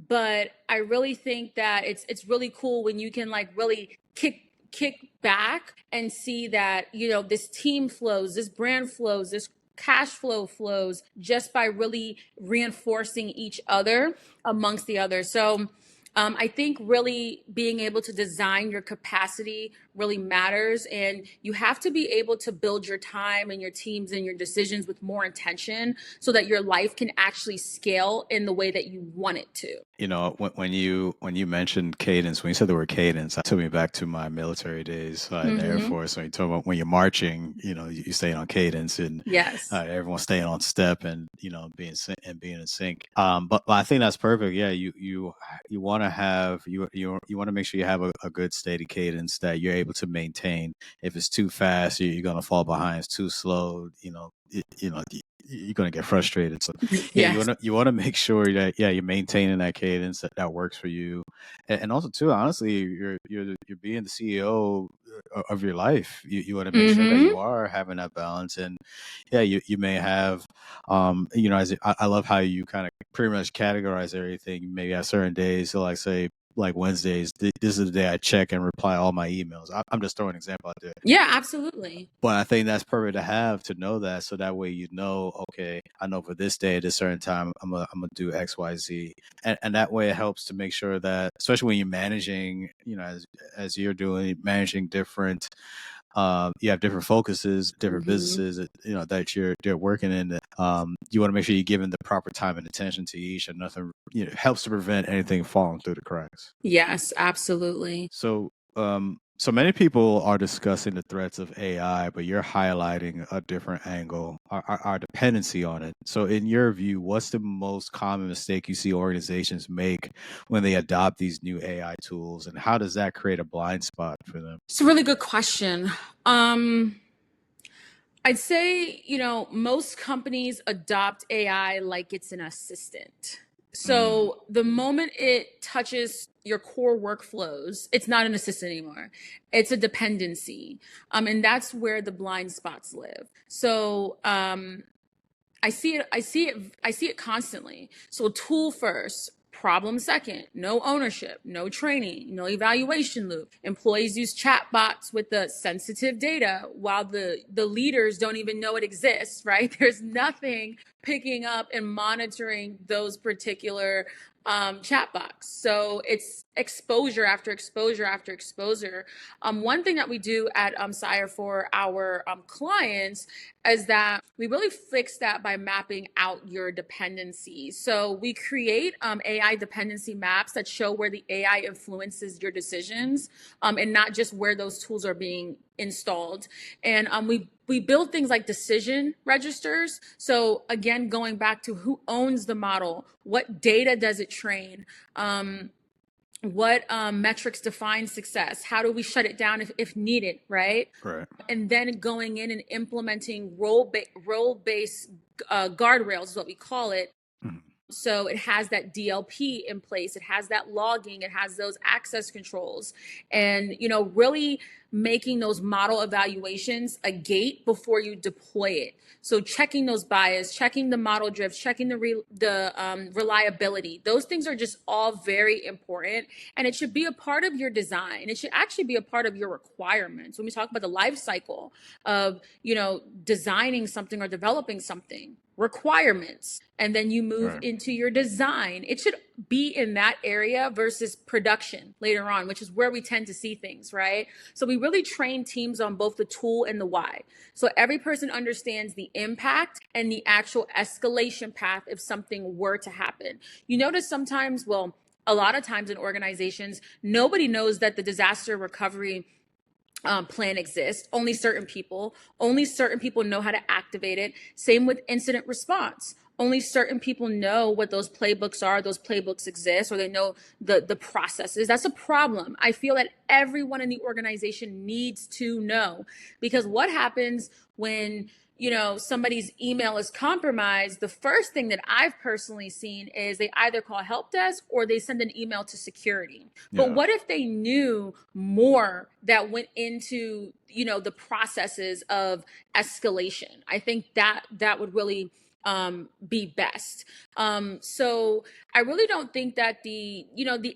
But I really think that it's really cool when you can like really kick back and see that, this team flows, this brand flows, this cash flow flows just by really reinforcing each other amongst the others. So I think really being able to design your capacity really matters. And you have to be able to build your time and your teams and your decisions with more intention so that your life can actually scale in the way that you want it to. You know, when you mentioned cadence, when you said the word cadence, it took me back to my military days in the Air Mm-hmm. Force. When you talk about when you're marching, you know, you stay on cadence and Yes. everyone's staying on step and being being in sync. But I think that's perfect. Yeah, you want to have you want to make sure you have a good steady cadence that you're able to maintain. If it's too fast, you're gonna fall behind. It's too slow, you're gonna get frustrated. So yeah, Yes. you want to make sure that you're maintaining that cadence that works for you, and also too honestly you're being the CEO of your life. You want to make sure that Mm-hmm. you are having that balance, and yeah, you may have as I love how you kind of pretty much categorize everything. Maybe at certain days, so like say like Wednesdays, this is the day I check and reply all my emails. I'm just throwing an example out there. Yeah, absolutely. But I think that's perfect to have to know that, so that way okay, I know for this day at a certain time I'm gonna do X, Y, Z, and that way it helps to make sure that, especially when you're managing, as you're doing managing different, you have different focuses, different Mm-hmm. businesses, that you're working in. You want to make sure you're giving the proper time and attention to each, and nothing helps to prevent anything falling through the cracks. Yes, absolutely. So many people are discussing the threats of AI, but you're highlighting a different angle, our dependency on it. So, in your view, what's the most common mistake you see organizations make when they adopt these new AI tools, and how does that create a blind spot for them? It's a really good question. I'd say, most companies adopt AI like it's an assistant. Mm, So the moment it touches your core workflows, it's not an assistant anymore. It's a dependency. And that's where the blind spots live. So I see it constantly. So tool first, problem second, no ownership, no training, no evaluation loop. Employees use chatbots with the sensitive data while the leaders don't even know it exists, right? There's nothing picking up and monitoring those particular chatbots. So it's exposure after exposure after exposure. One thing that we do at Xire for our clients is that we really fix that by mapping out your dependencies. So we create AI dependency maps that show where the AI influences your decisions, and not just where those tools are being installed. And we build things like decision registers. So again, going back to who owns the model, what data does it train? What metrics define success? How do we shut it down if needed, right? right. And then going in and implementing role-based guardrails is what we call it. Mhm. So it has that DLP in place, it has that logging, it has those access controls, and really making those model evaluations a gate before you deploy it. So checking those bias, checking the model drift, checking the reliability. Those things are just all very important, and it should be a part of your design. It should actually be a part of your requirements when we talk about the life cycle of designing something or developing something. Requirements, and then you move Right. into your design. It should be in that area versus production later on, which is where we tend to see things, right? So we really train teams on both the tool and the why. So every person understands the impact and the actual escalation path if something were to happen. You notice sometimes, well, a lot of times in organizations, nobody knows that the disaster recovery plan exists. Only certain people know how to activate it. Same with incident response. Only certain people know what those playbooks are. Those playbooks exist, or they know the processes. That's a problem. I feel that everyone in the organization needs to know, because what happens when somebody's email is compromised? The first thing that I've personally seen is they either call help desk or they send an email to security. But Yeah. what if they knew more that went into the processes of escalation? I think that would really be best. So I really don't think that the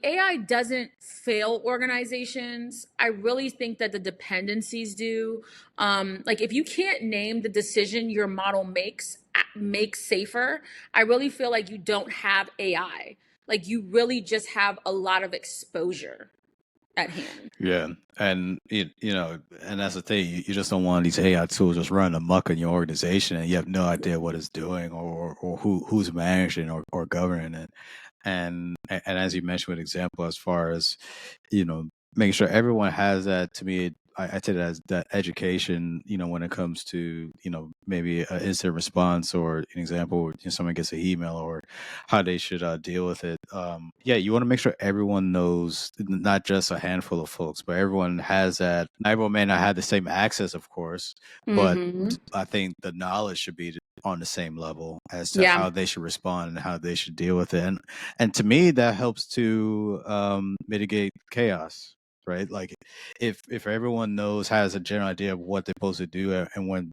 AI doesn't fail organizations. I really think that the dependencies do. Like if you can't name the decision your model makes safer, I really feel like you don't have AI. like you really just have a lot of exposure at hand. Yeah, and and that's the thing. You just don't want these AI tools just running amok in your organization, and you have no idea what it's doing or who's managing or governing it. And as you mentioned, with example, as far as making sure everyone has that. To me, I take it as that education. When it comes to maybe an instant response or an example, someone gets an email or how they should deal with it. Yeah, you want to make sure everyone knows, not just a handful of folks, but everyone has that. Everyone may not have the same access, of course, but I think the knowledge should be on the same level as to Yeah. how they should respond and how they should deal with it. And to me, that helps to mitigate chaos, right? Like if everyone has a general idea of what they're supposed to do, and when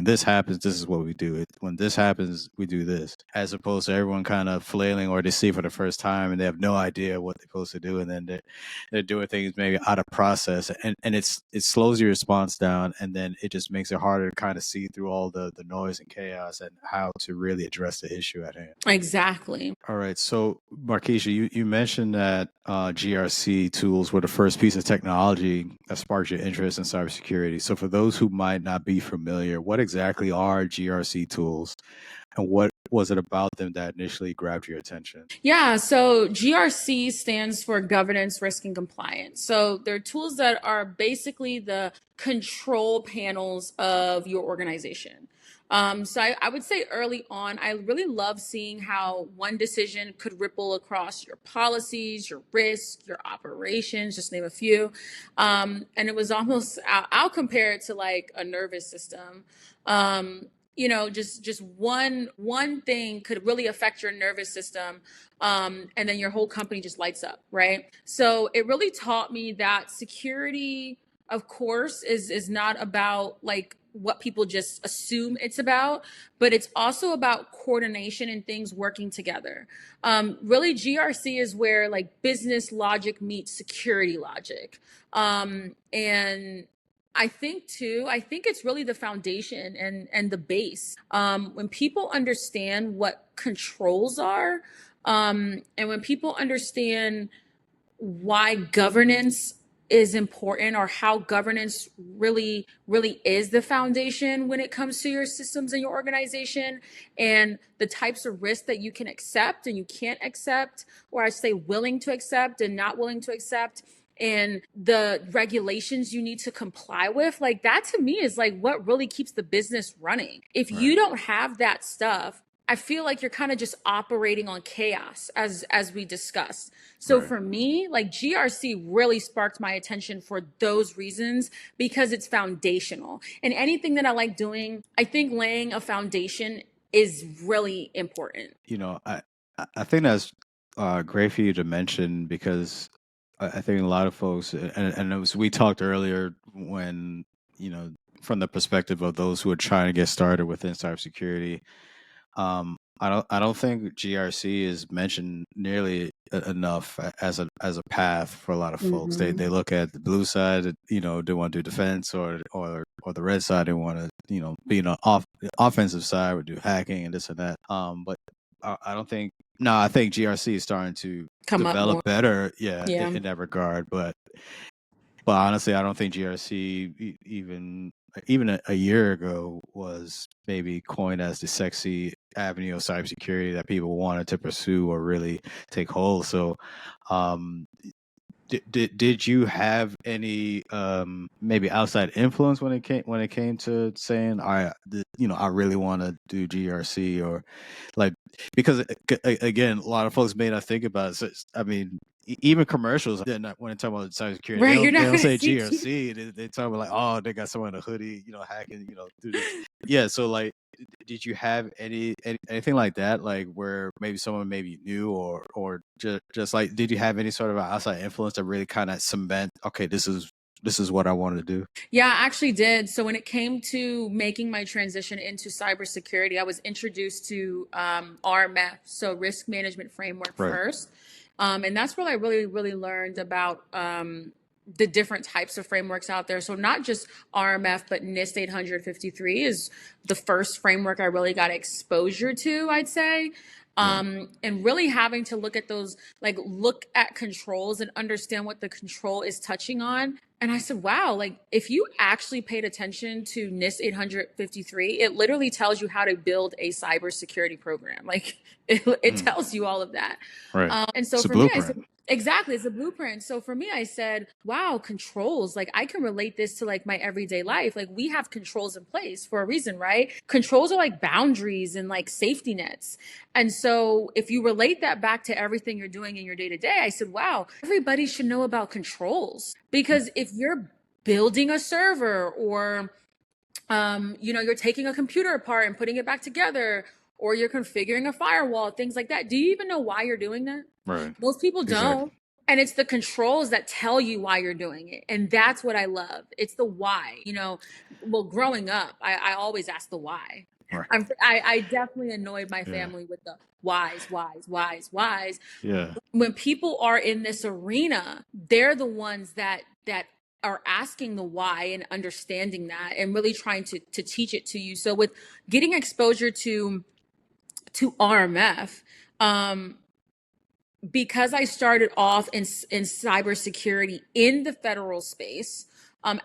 this happens, this is what we do. When this happens, we do this, as opposed to everyone kind of flailing, or they see for the first time and they have no idea what they're supposed to do, and then they're doing things maybe out of process, and it slows your response down, and then it just makes it harder to kind of see through all the noise and chaos and how to really address the issue at hand. Exactly. All right. So, MarKeisha, you mentioned that GRC tools were the first piece of technology that sparked your interest in cybersecurity. So, for those who might not be familiar, what exactly are GRC tools, and what was it about them that initially grabbed your attention? Yeah, so GRC stands for governance, risk, and compliance. So they're tools that are basically the control panels of your organization. So I would say early on, I really love seeing how one decision could ripple across your policies, your risk, your operations, just name a few. And it was almost, I'll compare it to like a nervous system. Just one thing could really affect your nervous system, and then your whole company just lights up, right? So it really taught me that security, of course, is not about like what people just assume it's about, but it's also about coordination and things working together. Really, GRC is where like business logic meets security logic. And I think it's really the foundation and the base. When people understand what controls are, and when people understand why governance is important, or how governance really is the foundation when it comes to your systems and your organization, and the types of risks that you can accept and you can't accept, or I say willing to accept and not willing to accept, and the regulations you need to comply with, like that to me is like what really keeps the business running. If you don't have that stuff, I feel like you're kind of just operating on chaos, as we discussed. So for me, like GRC really sparked my attention for those reasons, because it's foundational. And anything that I like doing, I think laying a foundation is really important. I think that's great for you to mention, because I think a lot of folks, and it was, we talked earlier when, from the perspective of those who are trying to get started within cybersecurity. I don't think GRC is mentioned nearly enough as a path for a lot of folks. They look at the blue side, they want to do defense, or the red side, they want to be on the offensive side, or do hacking and this and that. But I don't think. No, I think GRC is starting to Come up develop more. better, yeah, Yeah. in that regard. But honestly, I don't think GRC even a year ago was maybe coined as the sexy avenue of cybersecurity that people wanted to pursue or really take hold. So, um, did you have any maybe outside influence when it came to saying I really want to do GRC, or like, because again, a lot of folks may not think about it. So, I mean, even commercials, they're not, when they talk about cybersecurity, Right, you're they not don't gonna say see GRC. They talk about like, oh, they got someone in a hoodie, hacking, through the, yeah. So like, did you have anything like that, like where maybe someone maybe knew, or just like, did you have any sort of outside influence that really kind of cement, okay, this is what I wanted to do? Yeah, I actually did. So when it came to making my transition into cybersecurity, I was introduced to RMF, so Risk Management Framework Right. first. And that's where I really, really learned about the different types of frameworks out there. So not just RMF, but NIST 853 is the first framework I really got exposure to, I'd say. And really having to look at those, like look at controls and understand what the control is touching on. And I said, wow, like if you actually paid attention to NIST 853, it literally tells you how to build a cybersecurity program. Like it tells you all of that. Right. And so It's a for me, I said, blueprint. exactly, it's a blueprint. So for me, I said, wow, controls, like I can relate this to like my everyday life. Like we have controls in place for a reason, right? Controls are like boundaries and like safety nets. And so if you relate that back to everything you're doing in your day to day, I said, wow, everybody should know about controls. Because if you're building a server or you're taking a computer apart and putting it back together, or you're configuring a firewall, things like that. Do you even know why you're doing that? Right. Most people don't. Exactly. And it's the controls that tell you why you're doing it. And that's what I love. It's the why. Well, growing up, I always ask the why. Right. I definitely annoyed my Yeah. family with the whys. Yeah. When people are in this arena, they're the ones that are asking the why and understanding that and really trying to teach it to you. So with getting exposure to RMF, because I started off in cybersecurity in the federal space,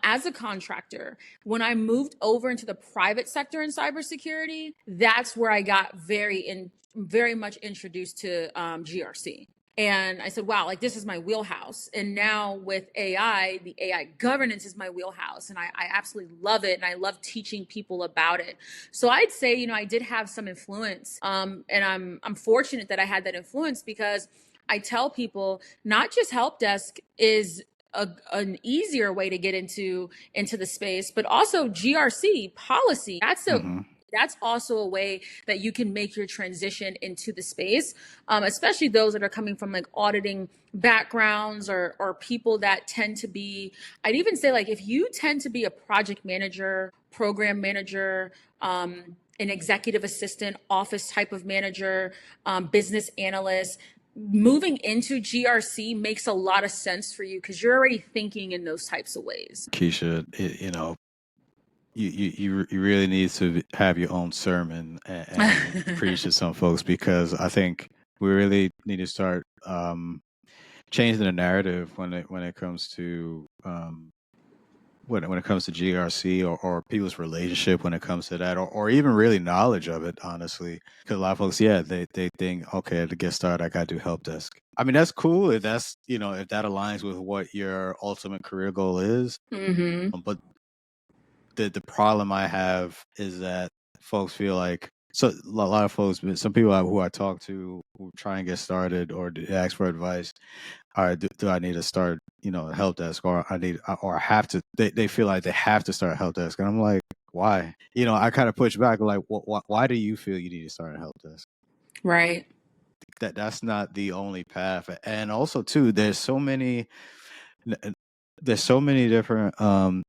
as a contractor, when I moved over into the private sector in cybersecurity, that's where I got very much introduced to GRC. And I said, wow, like this is my wheelhouse. And now with AI, the AI governance is my wheelhouse. And I absolutely love it. And I love teaching people about it. So I'd say, I did have some influence. And I'm fortunate that I had that influence, because I tell people not just help desk is an easier way to get into the space, but also GRC policy. That's also a way that you can make your transition into the space, especially those that are coming from like auditing backgrounds or people that tend to be, I'd even say like if you tend to be a project manager, program manager, an executive assistant, office type of manager, business analyst, moving into GRC makes a lot of sense for you because you're already thinking in those types of ways. Keisha, you really need to have your own sermon and preach to some folks, because I think we really need to start changing the narrative when it comes to when it comes to GRC or people's relationship when it comes to that, or even really knowledge of it, honestly. Because a lot of folks, they think, okay, to get started, I got to do help desk. I mean, that's cool if that's, if that aligns with what your ultimate career goal is. But the problem I have is that folks feel like, so a lot of folks, some people who I talk to who try and get started or ask for advice, all right, do I need to start, a help desk, or I have to, they feel like they have to start a help desk. And I'm like, why? I kind of push back, like, why do you feel you need to start a help desk? Right. That's not the only path. And also too, there's so many different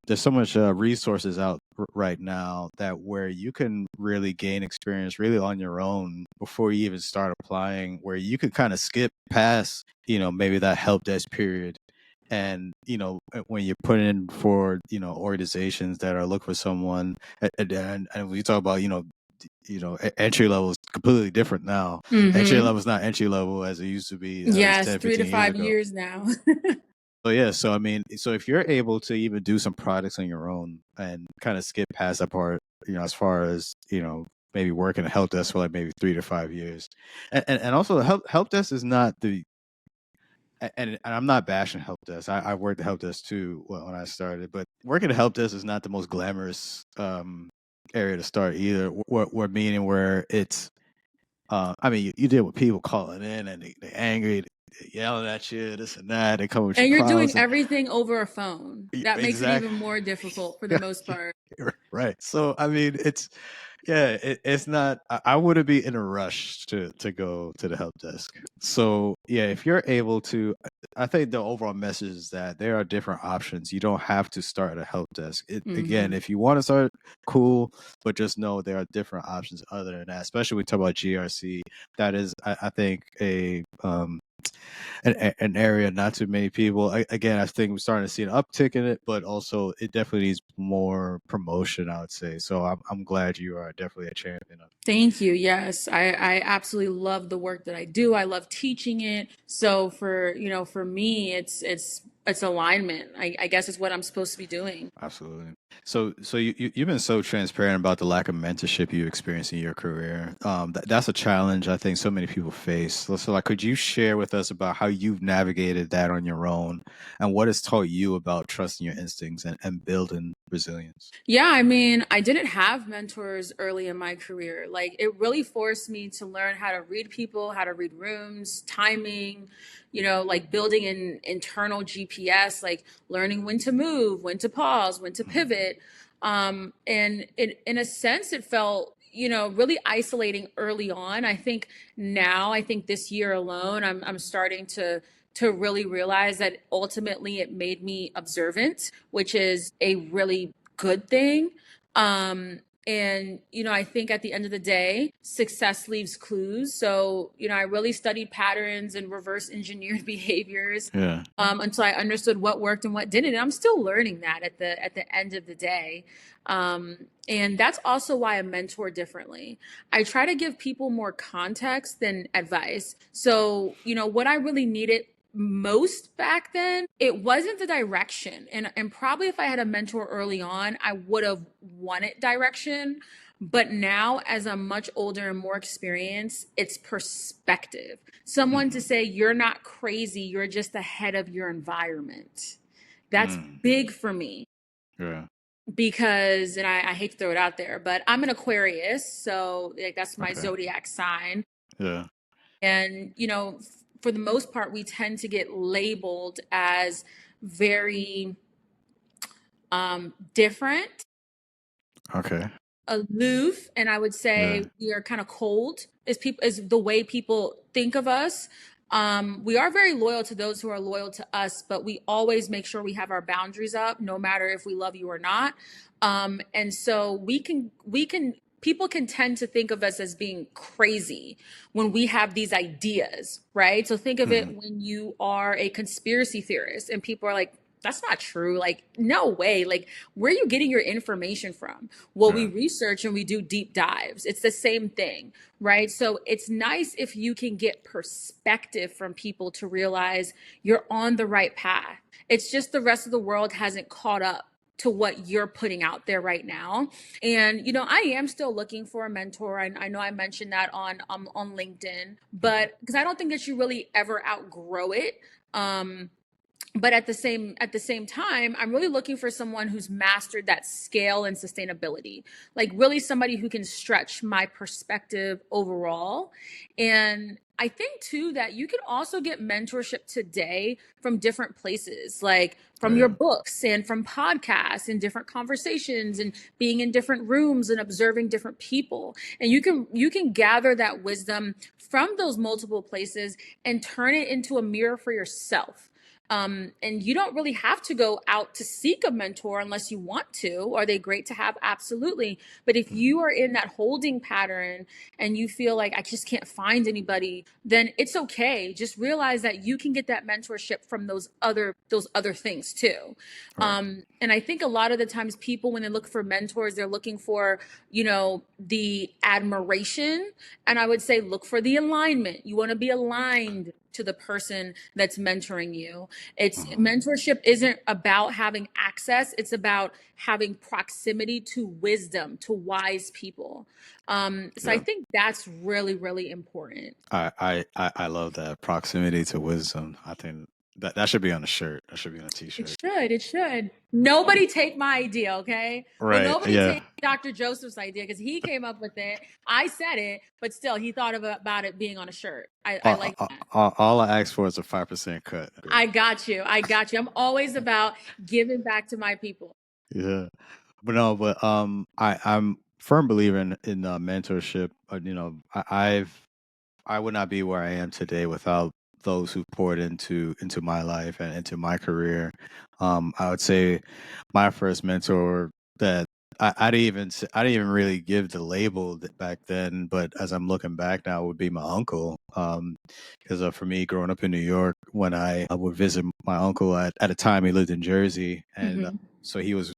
there's so much resources out right now that where you can really gain experience really on your own before you even start applying, where you could kind of skip past maybe that help desk period, and when you put in for organizations that are looking for someone, and we talk about entry level is completely different now. Entry level is not entry level as it used to be. Yes, 10, 3 to 5 years years now. So I mean, so if you're able to even do some projects on your own and kind of skip past that part, as far as maybe working at help desk for like maybe 3 to 5 years, and also help desk is not the, and I'm not bashing help desk. I worked at help desk too when I started, but working at help desk is not the most glamorous area to start either. We're meaning where it's, I mean, you deal with people calling in and they're angry, yelling at you, this and that. They come with And your you're doing problems. everything over a phone. That makes it Exactly. even more difficult for the most part. Right. So I mean, it's not. I wouldn't be in a rush to go to the help desk. So yeah, if you're able to, I think the overall message is that there are different options. You don't have to start at a help desk. Again, if you want to start, cool, but just know there are different options other than that. Especially when we talk about GRC, that is, I think, a an area not too many people. Again, I think we're starting to see an uptick in it, but also it definitely needs more promotion, I would say. So I'm glad you are definitely a champion of it. Thank you. Yes, I absolutely love the work that I do. I love teaching it. So for me, it's alignment. I guess it's what I'm supposed to be doing. Absolutely. So you've been so transparent about the lack of mentorship you experienced in your career. That's a challenge I think so many people face. So like, could you share with us about how you've navigated that on your own, and what has taught you about trusting your instincts and building resilience? Yeah, I mean, I didn't have mentors early in my career. Like, it really forced me to learn how to read people, how to read rooms, timing, like building an internal GPS, like learning when to move, when to pause, when to pivot. And in a sense, it felt, really isolating early on. I think this year alone, I'm starting to really realize that ultimately it made me observant, which is a really good thing. And I think at the end of the day, success leaves clues. So, I really studied patterns and reverse engineered behaviors Yeah. until I understood what worked and what didn't. And I'm still learning that at the end of the day. And that's also why I mentor differently. I try to give people more context than advice. So, what I really needed most back then, it wasn't the direction. And probably if I had a mentor early on, I would have wanted direction. But now, as I'm much older and more experienced, it's perspective. Someone to say, you're not crazy, you're just ahead of your environment. That's big for me Yeah. because, and I hate to throw it out there, but I'm an Aquarius. So, like, that's my Okay. zodiac sign. Yeah. And, for the most part, we tend to get labeled as very different, Okay. aloof, and I would say Yeah. we are kind of cold is the way people think of us. We are very loyal to those who are loyal to us, but we always make sure we have our boundaries up, no matter if we love you or not. And so people can tend to think of us as being crazy when we have these ideas, right? So think of it when you are a conspiracy theorist and people are like, that's not true. Like, no way. Like, where are you getting your information from? Well, we Yeah. research and we do deep dives. It's the same thing, right? So it's nice if you can get perspective from people to realize you're on the right path. It's just the rest of the world hasn't caught up to what you're putting out there right now. And I am still looking for a mentor. I know I mentioned that on LinkedIn, but because I don't think that you really ever outgrow it. But at the same time, I'm really looking for someone who's mastered that scale and sustainability, like really somebody who can stretch my perspective overall. And I think too that you can also get mentorship today from different places, like from your Yeah. books and from podcasts and different conversations and being in different rooms and observing different people. And you can gather that wisdom from those multiple places and turn it into a mirror for yourself. And you don't really have to go out to seek a mentor unless you want to. Are they great to have? Absolutely. But if you are in that holding pattern and you feel like I just can't find anybody, then it's okay. Just realize that you can get that mentorship from those other things too. Right. And I think a lot of the times people, when they look for mentors, they're looking for, the admiration. And I would say, look for the alignment. You want to be aligned to the person that's mentoring you. It's mentorship isn't about having access. It's about having proximity to wisdom, to wise people. So I Yeah. think that's really, really important. I love that proximity to wisdom. I think that should be on a shirt. That should be on a It t-shirt. should. It should. Nobody take my idea, okay? Well, Right. nobody Yeah. take Dr. Joseph's idea because he came up with it. I said it, but still, he thought about it being on a shirt. I like that. All I ask for is a 5% cut. I got you. I got you. I'm always about giving back to my people. Yeah. But no, but I'm firm believer in mentorship. I would not be where I am today without those who poured into my life and into my career. I would say my first mentor that I didn't even really give the label back then, but as I'm looking back now, it would be my uncle. Because for me, growing up in New York, when I would visit my uncle at a time he lived in Jersey, and Mm-hmm. so he was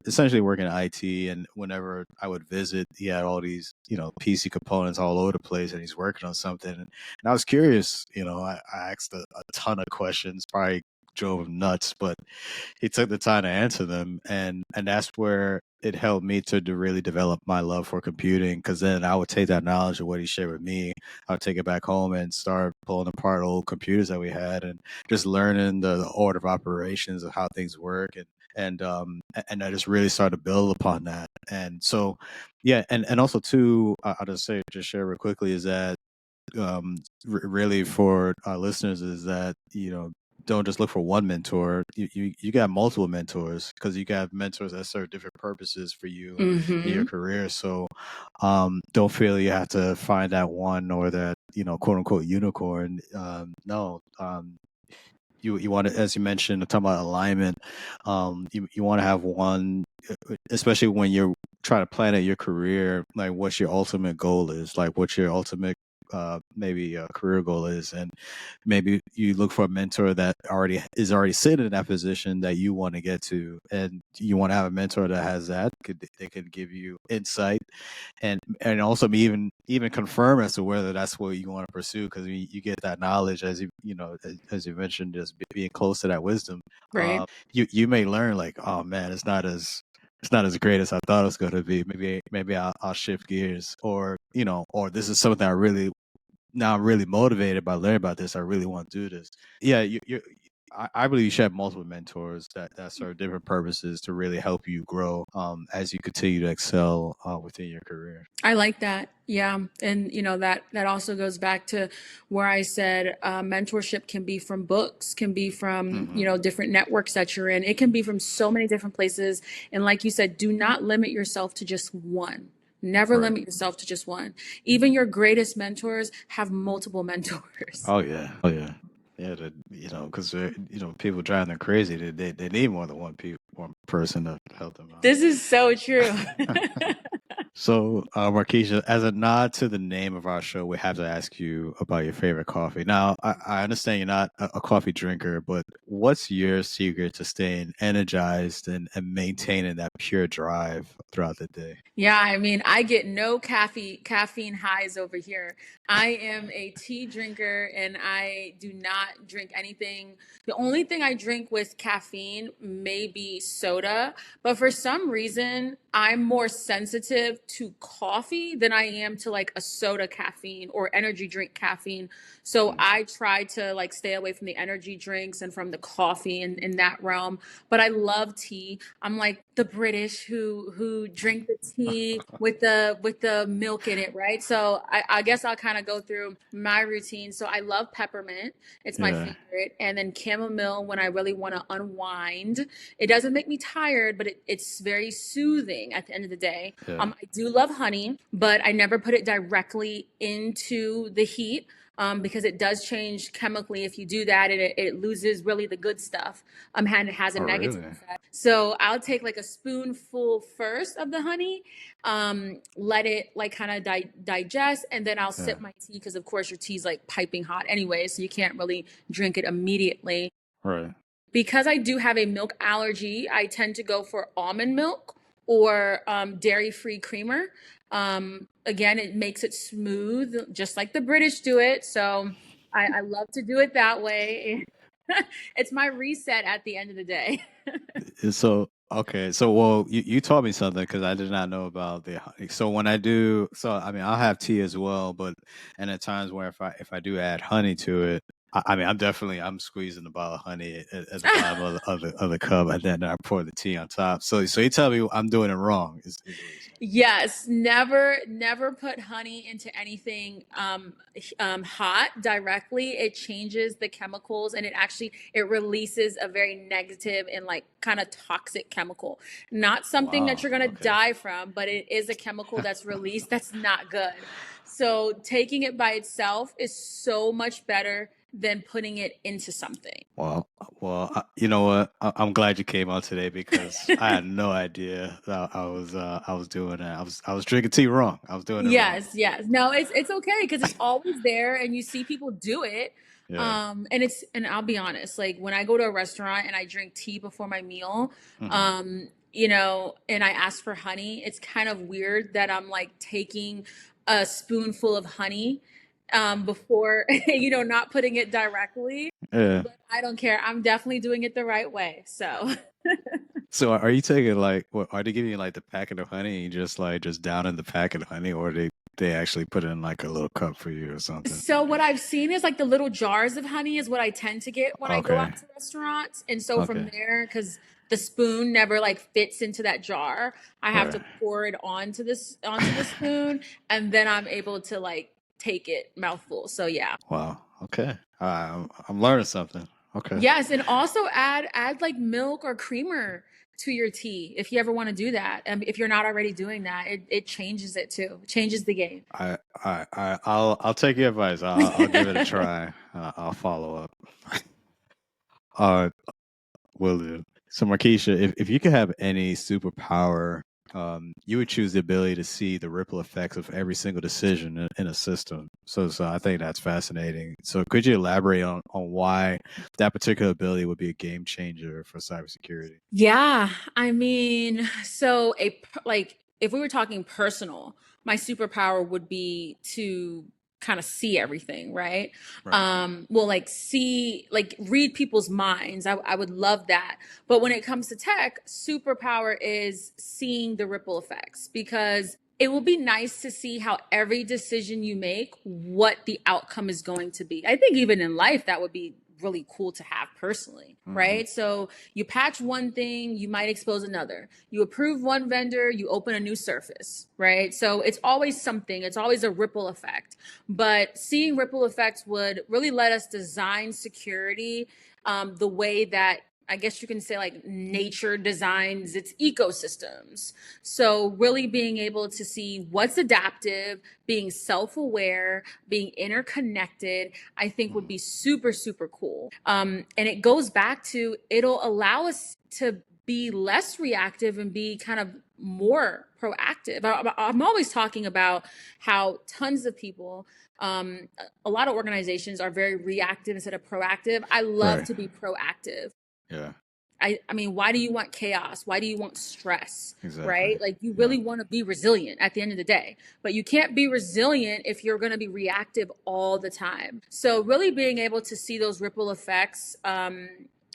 essentially working in IT, and whenever I would visit, he had all these PC components all over the place, and he's working on something, and I was curious. I asked a ton of questions, probably drove him nuts, but he took the time to answer them, and that's where it helped me to really develop my love for computing, because then I would take that knowledge of what he shared with me, I would take it back home and start pulling apart old computers that we had, and just learning the order of operations of how things work, and I just really started to build upon that. And so yeah, and also too, I'll just share real quickly, is that really for our listeners, is that don't just look for one mentor. You got multiple mentors, because you got mentors that serve different purposes for you in Mm-hmm. your career. So don't feel you have to find that one, or that quote unquote unicorn. No. You want to, as you mentioned, talking about alignment, you want to have one, especially when you're trying to plan out your career, like what your ultimate goal is, like what your ultimate maybe career goal is, and maybe you look for a mentor that already sitting in that position that you want to get to, and you want to have a mentor that has that, they could give you insight, and also be even confirm as to whether that's what you want to pursue, because you get that knowledge, as as you mentioned, just being close to that wisdom. Right. You may learn, like, oh man, it's not as great as I thought it was going to be. Maybe I'll shift gears, or this is something I really, now I'm really motivated by learning about this. I really want to do this. Yeah, I believe you should have multiple mentors that serve different purposes to really help you grow, as you continue to excel within your career. I like that. Yeah. And that also goes back to where I said mentorship can be from books, can be from, Hmm. different networks that you're in. It can be from so many different places. And like you said, do not limit yourself to just one. Never Right. limit yourself to just one. Even your greatest mentors have multiple mentors. Oh yeah. Oh yeah. Yeah, because people driving them crazy. They need more than one person to help them out. This is so true. So, MarKeisha, as a nod to the name of our show, we have to ask you about your favorite coffee. Now, I understand you're not a coffee drinker, but what's your secret to staying energized and maintaining that pure drive throughout the day? Yeah, I mean, I get no caffeine highs over here. I am a tea drinker and I do not drink anything. The only thing I drink with caffeine may be soda, but for some reason, I'm more sensitive to coffee than I am to like a soda caffeine or energy drink caffeine. So Mm. I try to like stay away from the energy drinks and from the coffee in that realm. But I love tea. I'm like the British who drink the tea with the milk in it, right? So I guess I'll kind of go through my routine. So I love peppermint. It's my Yeah, favorite. And then chamomile when I really want to unwind. It doesn't make me tired, but it's very soothing at the end of the day. yeah, I do love honey, but I never put it directly into the heat. Because it does change chemically if you do that, and it loses really the good stuff, and it has a oh negative really? effect. So I'll take like a spoonful first of the honey, let it like kind of digest, and then I'll Yeah, sip my tea because of course your tea's like piping hot anyway, so you can't really drink it immediately. right. Because I do have a milk allergy, I tend to go for almond milk or dairy-free creamer. Again, it makes it smooth, just like the British do it. So I love to do it that way. It's my reset at the end of the day. So okay, so well, you taught me something, because I did not know about the honey. So when I do, so I mean, I'll have tea as well, but and at times where if I do add honey to it, I mean, I'm squeezing the bottle of honey at the bottom of the cup, and then I pour the tea on top. So you tell me I'm doing it wrong, is what you're saying. Yes, never put honey into anything hot directly. It changes the chemicals and it releases a very negative and like kind of toxic chemical. Not something that Wow. you're gonna Okay. die from, but it is a chemical that's released that's not good. So taking it by itself is so much better than putting it into something. Well, you know what? I'm glad you came on today because I had no idea that I was doing that. I was drinking tea wrong. I was doing it wrong. Yes. No, it's okay because it's always there and you see people do it. Yeah. And I'll be honest, like when I go to a restaurant and I drink tea before my meal, Mhm. and I ask for honey, it's kind of weird that I'm like taking a spoonful of honey before, not putting it directly, Yeah. but I don't care. I'm definitely doing it the right way. So So are you taking like what are they giving you like the packet of honey and you just down in the packet of honey or they actually put it in like a little cup for you or something? So what I've seen is like the little jars of honey is what I tend to get when I go Okay. out to restaurants. And so from Okay. there, because the spoon never like fits into that jar, I have Right. to pour it onto the spoon, and then I'm able to like take it mouthful. So yeah. Wow. Okay. I'm learning something. Okay. Yes, and also add like milk or creamer to your tea if you ever want to do that. If you're not already doing that, it changes it too. It changes the game. I'll take your advice. I'll give it a try. I'll follow up. Uh, will do. So, Markeisha, if you could have any superpower, you would choose the ability to see the ripple effects of every single decision in a system. So I think that's fascinating. So, could you elaborate on why that particular ability would be a game changer for cybersecurity? Yeah, I mean, so like if we were talking personal, my superpower would be to kind of see everything, right? Right. Well, like see, like read people's minds. I would love that. But when it comes to tech, superpower is seeing the ripple effects because it will be nice to see how every decision you make, what the outcome is going to be. I think even in life, that would be really cool to have personally, Hmm. right? So you patch one thing, you might expose another. You approve one vendor, you open a new surface, right? So it's always something, it's always a ripple effect. But seeing ripple effects would really let us design security the way that I guess you can say like nature designs its ecosystems. So really being able to see what's adaptive, being self-aware, being interconnected, I think would be super, super cool. And it goes back to it'll allow us to be less reactive and be kind of more proactive. I'm always talking about how tons of people, a lot of organizations are very reactive instead of proactive. I love Right. to be proactive. Yeah. I mean, why do you want chaos? Why do you want stress? Exactly. Right? Like you Yeah. really want to be resilient at the end of the day, but you can't be resilient if you're going to be reactive all the time. So really being able to see those ripple effects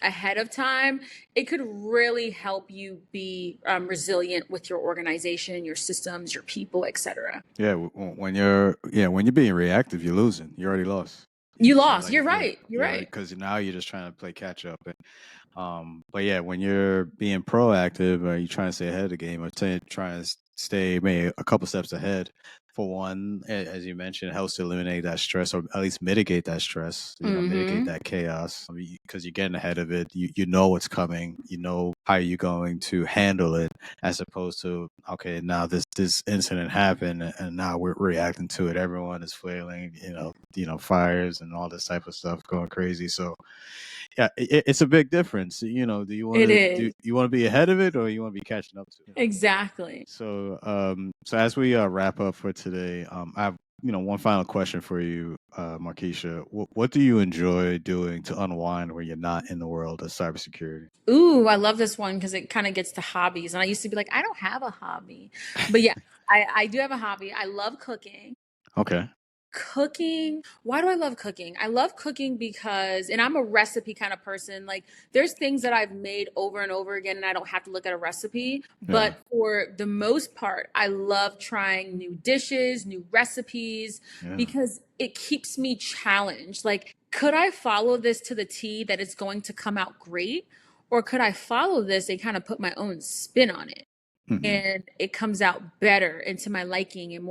ahead of time, it could really help you be resilient with your organization, your systems, your people, etc. Yeah. When you're being reactive, you're losing. You already lost. You So lost. like You're right. You're you're already right. because now you're just trying to play catch up. But yeah, when you're being proactive or you're trying to stay ahead of the game or trying to stay maybe a couple steps ahead, for one, as you mentioned, it helps to eliminate that stress or at least mitigate that stress, mitigate Mm-hmm. that chaos because you're getting ahead of it. You know what's coming. You know how you're going to handle it as opposed to, okay, now this incident happened and now we're reacting to it. Everyone is flailing, fires and all this type of stuff going crazy. So yeah, it's a big difference. Do you want It to do is. you want to be ahead of it or you want to be catching up to it? Exactly. So as we wrap up for today, I have one final question for you, Markeisha. What do you enjoy doing to unwind when you're not in the world of cybersecurity? Ooh, I love this one because it kind of gets to hobbies. And I used to be like, I don't have a hobby. But yeah, I do have a hobby. I love cooking. Okay. Cooking. Why do I love cooking? I love cooking because, and I'm a recipe kind of person. Like, there's things that I've made over and over again, and I don't have to look at a recipe. Yeah. But for the most part, I love trying new dishes, new recipes, Yeah. because it keeps me challenged. Like, could I follow this to the T that it's going to come out great? Or could I follow this and kind of put my own spin on it? Hmm. And it comes out better into my liking and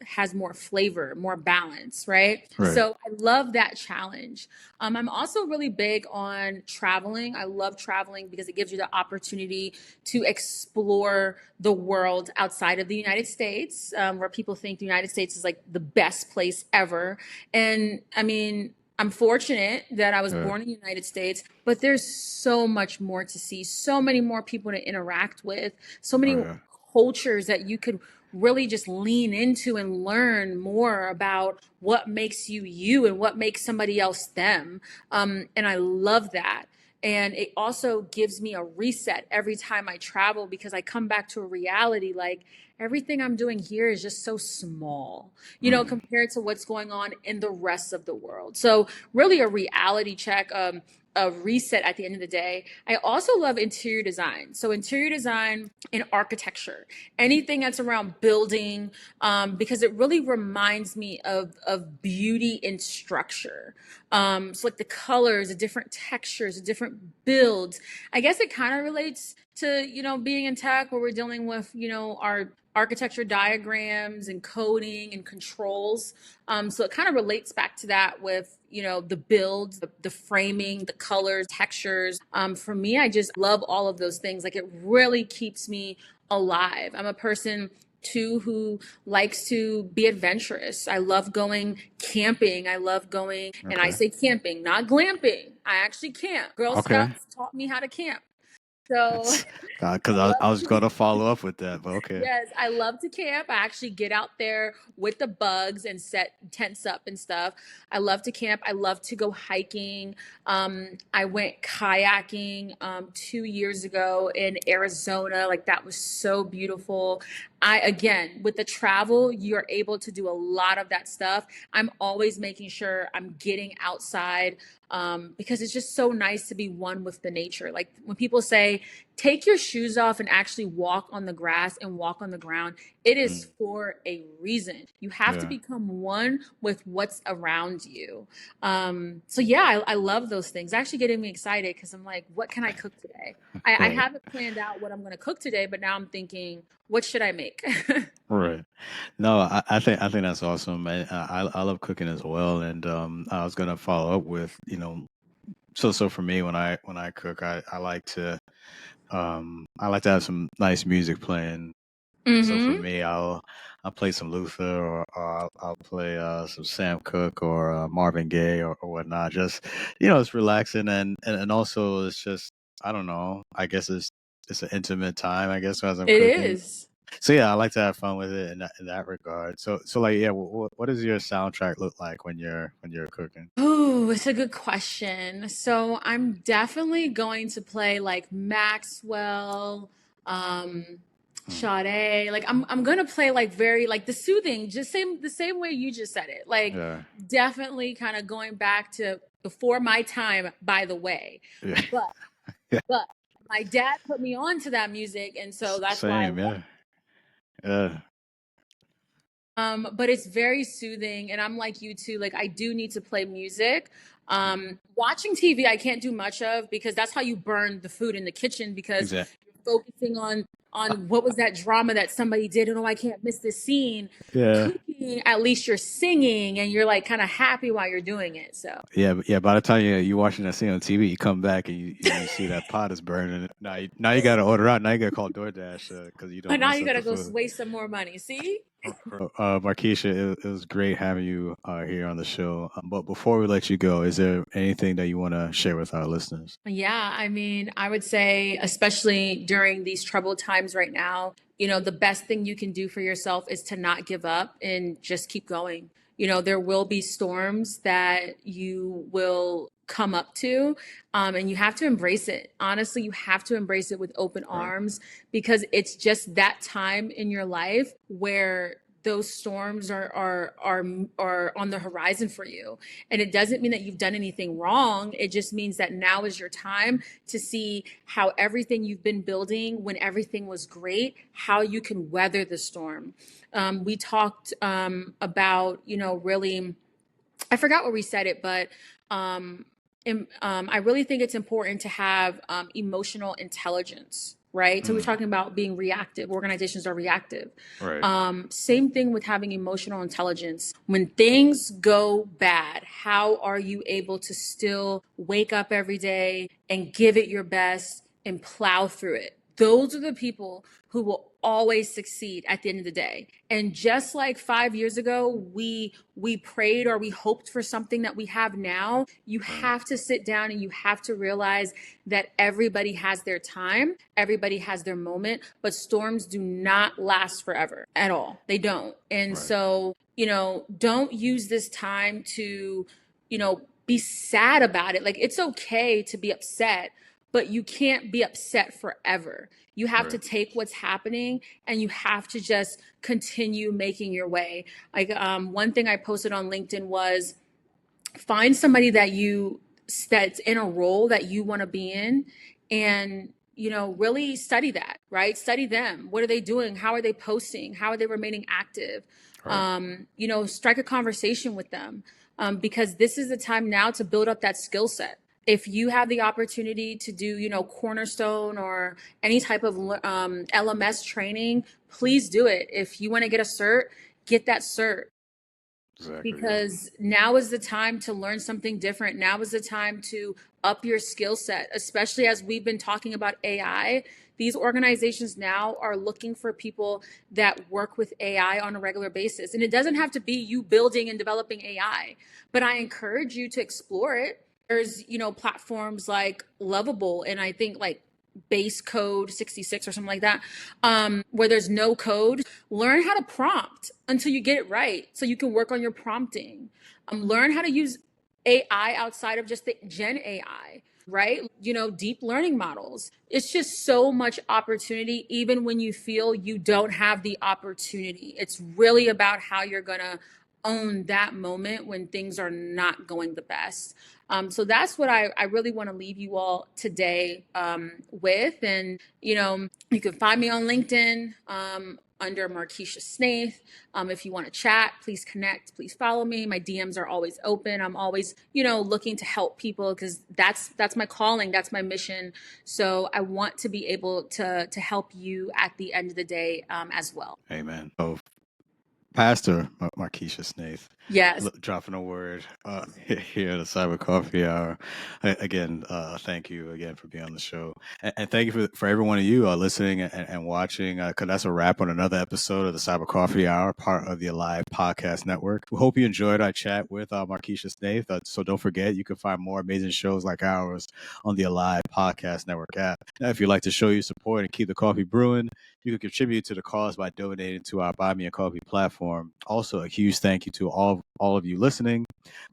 has more flavor, more balance, right? Right. So I love that challenge. I'm also really big on traveling. I love traveling because it gives you the opportunity to explore the world outside of the United States, where people think the United States is like the best place ever. And I mean, I'm fortunate that I was Yeah. born in the United States, but there's so much more to see, so many more people to interact with, so Oh many yeah. cultures that you could really just lean into and learn more about what makes you you and what makes somebody else them. And I love that. And it also gives me a reset every time I travel because I come back to a reality like everything I'm doing here is just so small, Mm. compared to what's going on in the rest of the world. So, really, a reality check. A reset at the end of the day. I also love interior design. So, interior design and architecture, anything that's around building, because it really reminds me of beauty in structure. So, like the colors, the different textures, the different builds. I guess it kind of relates to, being in tech where we're dealing with, our architecture diagrams and coding and controls. So it kind of relates back to that with, the builds, the framing, the colors, textures. For me, I just love all of those things. Like it really keeps me alive. I'm a person too who likes to be adventurous. I love going camping. I love going, and I Okay. say camping, not glamping. I actually camp. Girl Okay. Scouts taught me how to camp. So It's because I I love was going to follow up with that, but okay. Yes, I love to camp. I actually get out there with the bugs and set tents up and stuff. I love to camp. I love to go hiking. I went kayaking 2 years ago in Arizona. Like that was so beautiful. Again, with the travel, you're able to do a lot of that stuff. I'm always making sure I'm getting outside because it's just so nice to be one with the nature. Like when people say, take your shoes off and actually walk on the grass and walk on the ground, it is Mm. for a reason. You have to Yeah. become one with what's around you. So yeah, I love those things. Actually getting me excited because I'm like, what can I cook today? I Right. haven't planned out what I'm going to cook today, but now I'm thinking, what should I make? Right. No, I think that's awesome. I love cooking as well, and I was gonna follow up with so for me when I cook I like to have some nice music playing. So for Mm-hmm. me, I'll play some Luther or I'll play some Sam Cooke or Marvin Gaye or whatnot. Just it's relaxing and also it's just I don't know. I guess it's an intimate time. I guess as I'm It cooking. is. So yeah, I like to have fun with it in that regard. So like yeah, what does your soundtrack look like when you're cooking? Oh, it's a good question. So I'm definitely going to play like Maxwell, um, Hmm. Sade. Like I'm gonna play like very like the soothing, just the same way you just said it. Like Yeah, definitely kind of going back to before my time, by the way. yeah, But yeah. but my dad put me on to that music, and so that's why I Same, love yeah, yeah. but it's very soothing. And I'm like you too. Like I do need to play music. Watching TV, I can't do much of because that's how you burn the food in the kitchen because Exactly. you're focusing on what was that drama that somebody did and oh I can't miss this scene. Yeah. Cooking, at least you're singing and you're like kind of happy while you're doing it. So Yeah. By the time you watching that scene on TV, you come back and you see that pot is burning. Now you got to order out. Now you got to call DoorDash because you but don't now mess you up gotta the go food. waste some more money. See? Markeisha, it was great having you here on the show. But before we let you go, is there anything that you want to share with our listeners? Yeah, I mean, I would say, especially during these troubled times right now, the best thing you can do for yourself is to not give up and just keep going. There will be storms that you will come up to, and you have to embrace it. Honestly, you have to embrace it with open Right. arms because it's just that time in your life where those storms are on the horizon for you. And it doesn't mean that you've done anything wrong. It just means that now is your time to see how everything you've been building when everything was great, how you can weather the storm. We talked about, really, I forgot where we said it, but I really think it's important to have emotional intelligence, right? So we're Mm, talking about being reactive. Organizations are reactive. right. Same thing with having emotional intelligence. When things go bad, how are you able to still wake up every day and give it your best and plow through it? those are the people who will always succeed at the end of the day. And just like 5 years ago, we prayed or we hoped for something that we have now, you have to sit down and you have to realize that everybody has their time, everybody has their moment, but storms do not last forever at all. They don't. And so, don't use this time to, be sad about it. Like, it's okay to be upset, but you can't be upset forever. You have to take what's happening and you have to just continue making your way. Like, one thing I posted on LinkedIn was find somebody that's in a role that you want to be in, and really study that, right? Study them. What are they doing? How are they posting? How are they remaining active? Strike a conversation with them, because this is the time now to build up that skill set. If you have the opportunity to do, Cornerstone or any type of LMS training, please do it. If you want to get a cert, get that cert. Exactly, because now is the time to learn something different. Now is the time to up your skill set, especially as we've been talking about AI. These organizations now are looking for people that work with AI on a regular basis. And it doesn't have to be you building and developing AI, but I encourage you to explore it. There's, platforms like Lovable, and I think like Base Code 66 or something like that, where there's no code. Learn how to prompt until you get it right so you can work on your prompting. Learn how to use AI outside of just the GenAI, right? Deep learning models. It's just so much opportunity, even when you feel you don't have the opportunity. It's really about how you're going to own that moment when things are not going the best. So that's what I really want to leave you all today with. And, you can find me on LinkedIn under MarKeisha Snaith. If you want to chat, please connect, please follow me. My DMs are always open. I'm always, looking to help people, because that's my calling. That's my mission. So I want to be able to help you at the end of the day as well. Amen. So, Pastor MarKeisha Snaith. Yes. Dropping a word here at the Cyber Coffee Hour. Again, thank you again for being on the show. And thank you for every one of you listening and watching, because that's a wrap on another episode of the Cyber Coffee Hour, part of the Alive Podcast Network. We hope you enjoyed our chat with MarKeisha Snaith. So don't forget, you can find more amazing shows like ours on the Alive Podcast Network app. Now, if you'd like to show your support and keep the coffee brewing, you can contribute to the cause by donating to our Buy Me a Coffee platform. Also, a huge thank you to all of you listening.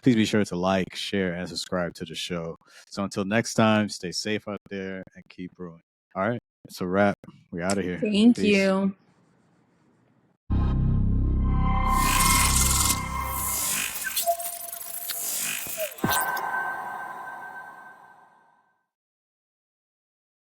Please be sure to like, share, and subscribe to the show. So until next time, stay safe out there and keep brewing. All right, it's a wrap. We're out of here. Thank you.